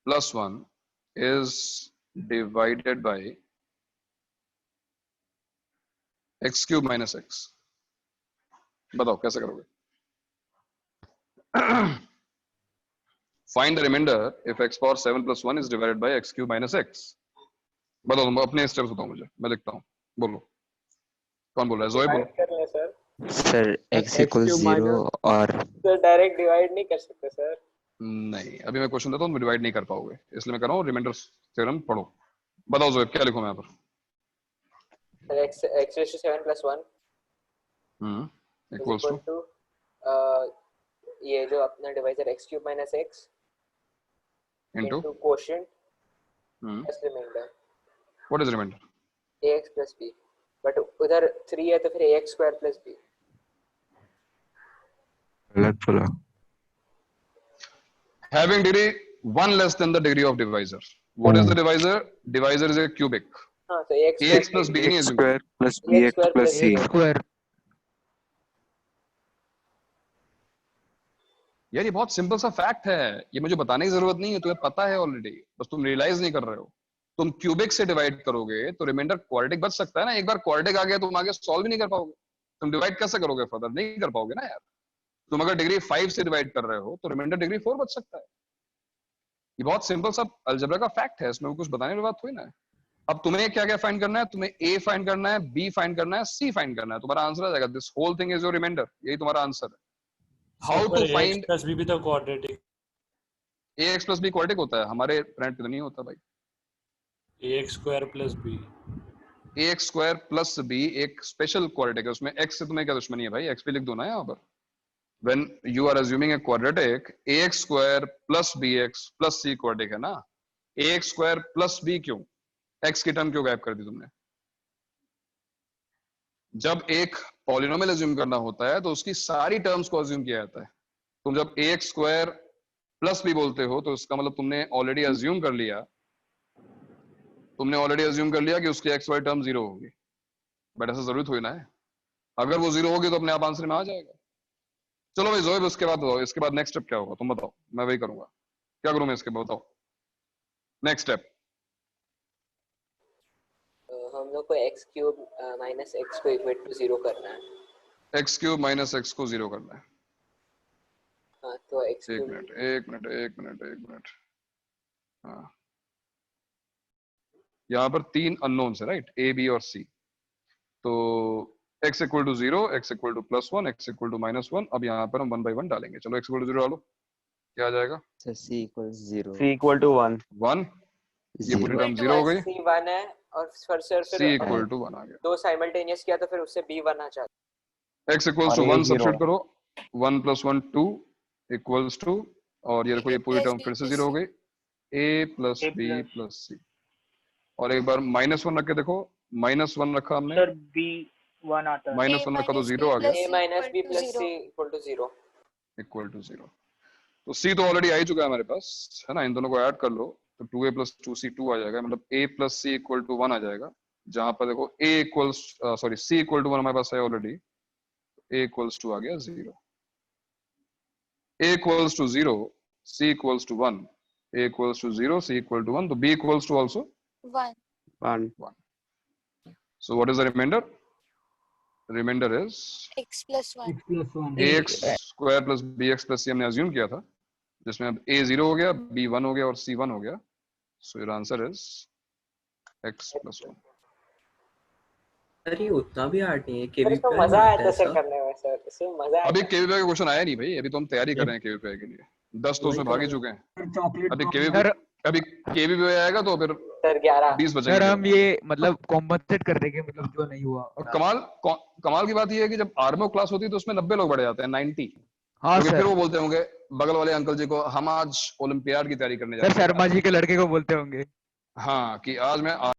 plus 1 is divided by x cube minus x। बताओ कैसे करोगे? Find the remainder if x power 7 plus 1 is divided by x cube minus x। बताओ तुम अपने स्टेप्स बताओ मुझे, मैं लिखता हूँ। बोलो कौन बोल रहा है? जोए बोलो। कर ले सर। सर x equals 0 और सर डायरेक्ट डिवाइड नहीं कर सकते सर। नहीं, अभी मैं क्वेश्चन देता हूँ, तुम डिवाइड नहीं कर पाओगे, इसलिए मैं कर रहा हूँ रिमाइंडर थ्योरम पढ़ो। बताओ जोए क्या लिखूं मैं यहाँ पर? Sir x raised to 7 plus 1 equals to ये जो अपना divisor x cube minus x into quotient plus remainder। What is remainder? ax plus b, but उधर 3 है तो फिर ax square plus b। गलत बोला। Having degree 1 less than the degree of divisor। What is the divisor? Divisor is a cubic। हाँ तो ax plus b नहीं है, square plus bx plus c square। यार ये बहुत सिंपल सा फैक्ट है, ये मुझे बताने की जरूरत नहीं है, तुम्हें पता है ऑलरेडी, बस तुम रियलाइज नहीं कर रहे हो। तुम क्यूबिक से डिवाइड करोगे तो रिमाइंडर क्वाड्रेटिक बच सकता है ना। एक बार क्वाड्रेटिक आ गया तुम आगे सॉल्व भी नहीं कर पाओगे, तुम डिवाइड कैसे करोगे फर्दर? नहीं कर पाओगे ना यार। तुम अगर डिग्री 5 से डिवाइड कर रहे हो तो रिमाइंडर डिग्री 4 बच सकता है। ये बहुत सिंपल सा अलजेब्रा का फैक्ट है, इसमें कुछ बताने की बात हुई ना। अब तुम्हें क्या क्या फाइंड करना है? तुम्हें ए फाइंड करना है, बी फाइंड करना है, सी फाइंड करना है, तुम्हारा आंसर आ जाएगा। This whole thing is your remainder, यही तुम्हारा आंसर है। How to find plus b भी तो quadratic, ax plus b quadratic होता है, हमारे प्लानेट पे तो नहीं होता भाई। ax square plus b, ax square plus b एक स्पेशल क्वाड्रेटिक है, उसमें x से तुम्हें क्या दुश्मनी है भाई? x भी लिख दो ना यहाँ पर। When you are assuming a quadratic, ax square plus bx plus c quadratic है ना। ax square plus b क्यों? x की टर्म क्यों गायब कर दी तुमने? जब एक पॉलिनोमियल अज्यूम करना होता है तो उसकी सारी टर्म्स को अज्यूम किया जाता है। तुम जब ax स्क्वायर प्लस b बोलते हो तो इसका मतलब तुमने ऑलरेडी अज्यूम कर लिया, कि उसकी x y टर्म 0 होगी, बट ऐसा जरूरत हुई ना है। अगर वो 0 होगी तो अपने आप आंसर में आ जाएगा। चलो भाई जोएब, उसके बाद बताओ, इसके बाद नेक्स्ट स्टेप क्या होगा? तुम बताओ, मैं वही करूंगा। क्या करूं मैं इसके बाद? बताओ नेक्स्ट स्टेप। हम लोग को x cube minus x को इक्वेट टू 0 करना है। x cube minus x को 0 करना है। हाँ तो x एक cube मिनट। हाँ, यहाँ पर 3 अननोन्स है राइट, a b और c। तो x equal to 0, x equal to plus 1, x equal to minus 1। अब यहाँ पर हम 1 by 1 डालेंगे। चलो x इक्वल टू 0 डालो, क्या आ जाएगा? c equals 0, c equal to 1, ये पूरी टर्म 0 हो गई। c 1 है और फिर c इक्वल टू 1 आ गया। दो साइमल्टेनियस किया तो फिर उससे b 1 आ जाता। x इक्वल्स टू 1 सब्स्टिट्यूट करो, 1 plus 1 2 इक्वल्स टू, और ये देखो ये पूरी टर्म फिर से 0 हो गई, a plus b plus c। और एक बार -1 रख के देखो, -1 रखा हमने सर b 1 आता है, -1 रखा तो 0 आ गया, a minus b plus c equal to 0। Equal to 0। तो c तो ऑलरेडी आ ही चुका है हमारे पास, है ना, इन दोनों को ऐड कर लो तो 2a + 2c 2 आ जाएगा, मतलब a + c = 1 आ जाएगा, जहां पर देखो c = 1 हमारे पास है ऑलरेडी, a = 2 आ गया 0, a = 0, c = 1, a = 0, c = 1, तो b = also 1. 1. So what is the remainder? The remainder is X plus 1. x plus 1. ax² + bx + c हमने अज्यूम किया था, जिसमें अब a 0 हो गया, b 1 हो गया और c 1 हो गया. So your answer is x + 1. Sir ये उतना भी हार्ड नहीं है, सर केवी इसमें पे मजा आया था ऐसा। सर करने में, सर इसमें मजा आया अभी था। केवीपीआई का क्वेश्चन आया नहीं भाई, अभी तो हम तैयारी कर रहे हैं केवीपीआई के लिए, 10 तो उसमें भाग ही चुके हैं, चॉकलेट अभी केवीपीआई आएगा तो फिर सर 11 20 बचेंगे. सर हम ये मतलब कॉम्पनसेट कर देंगे, मतलब जो नहीं हुआ। और कमाल की बात ये है कि जब आर्मो क्लास होती है तो उसमें 90 लोग बढ़ जाते हैं, 90. हाँ क्योंकि सर, फिर वो बोलते होंगे बगल वाले अंकल जी को, हम आज ओलंपियाड की तैयारी करने जा सर रहे हैं. शर्मा जी के लड़के को बोलते होंगे। हाँ कि आज मैं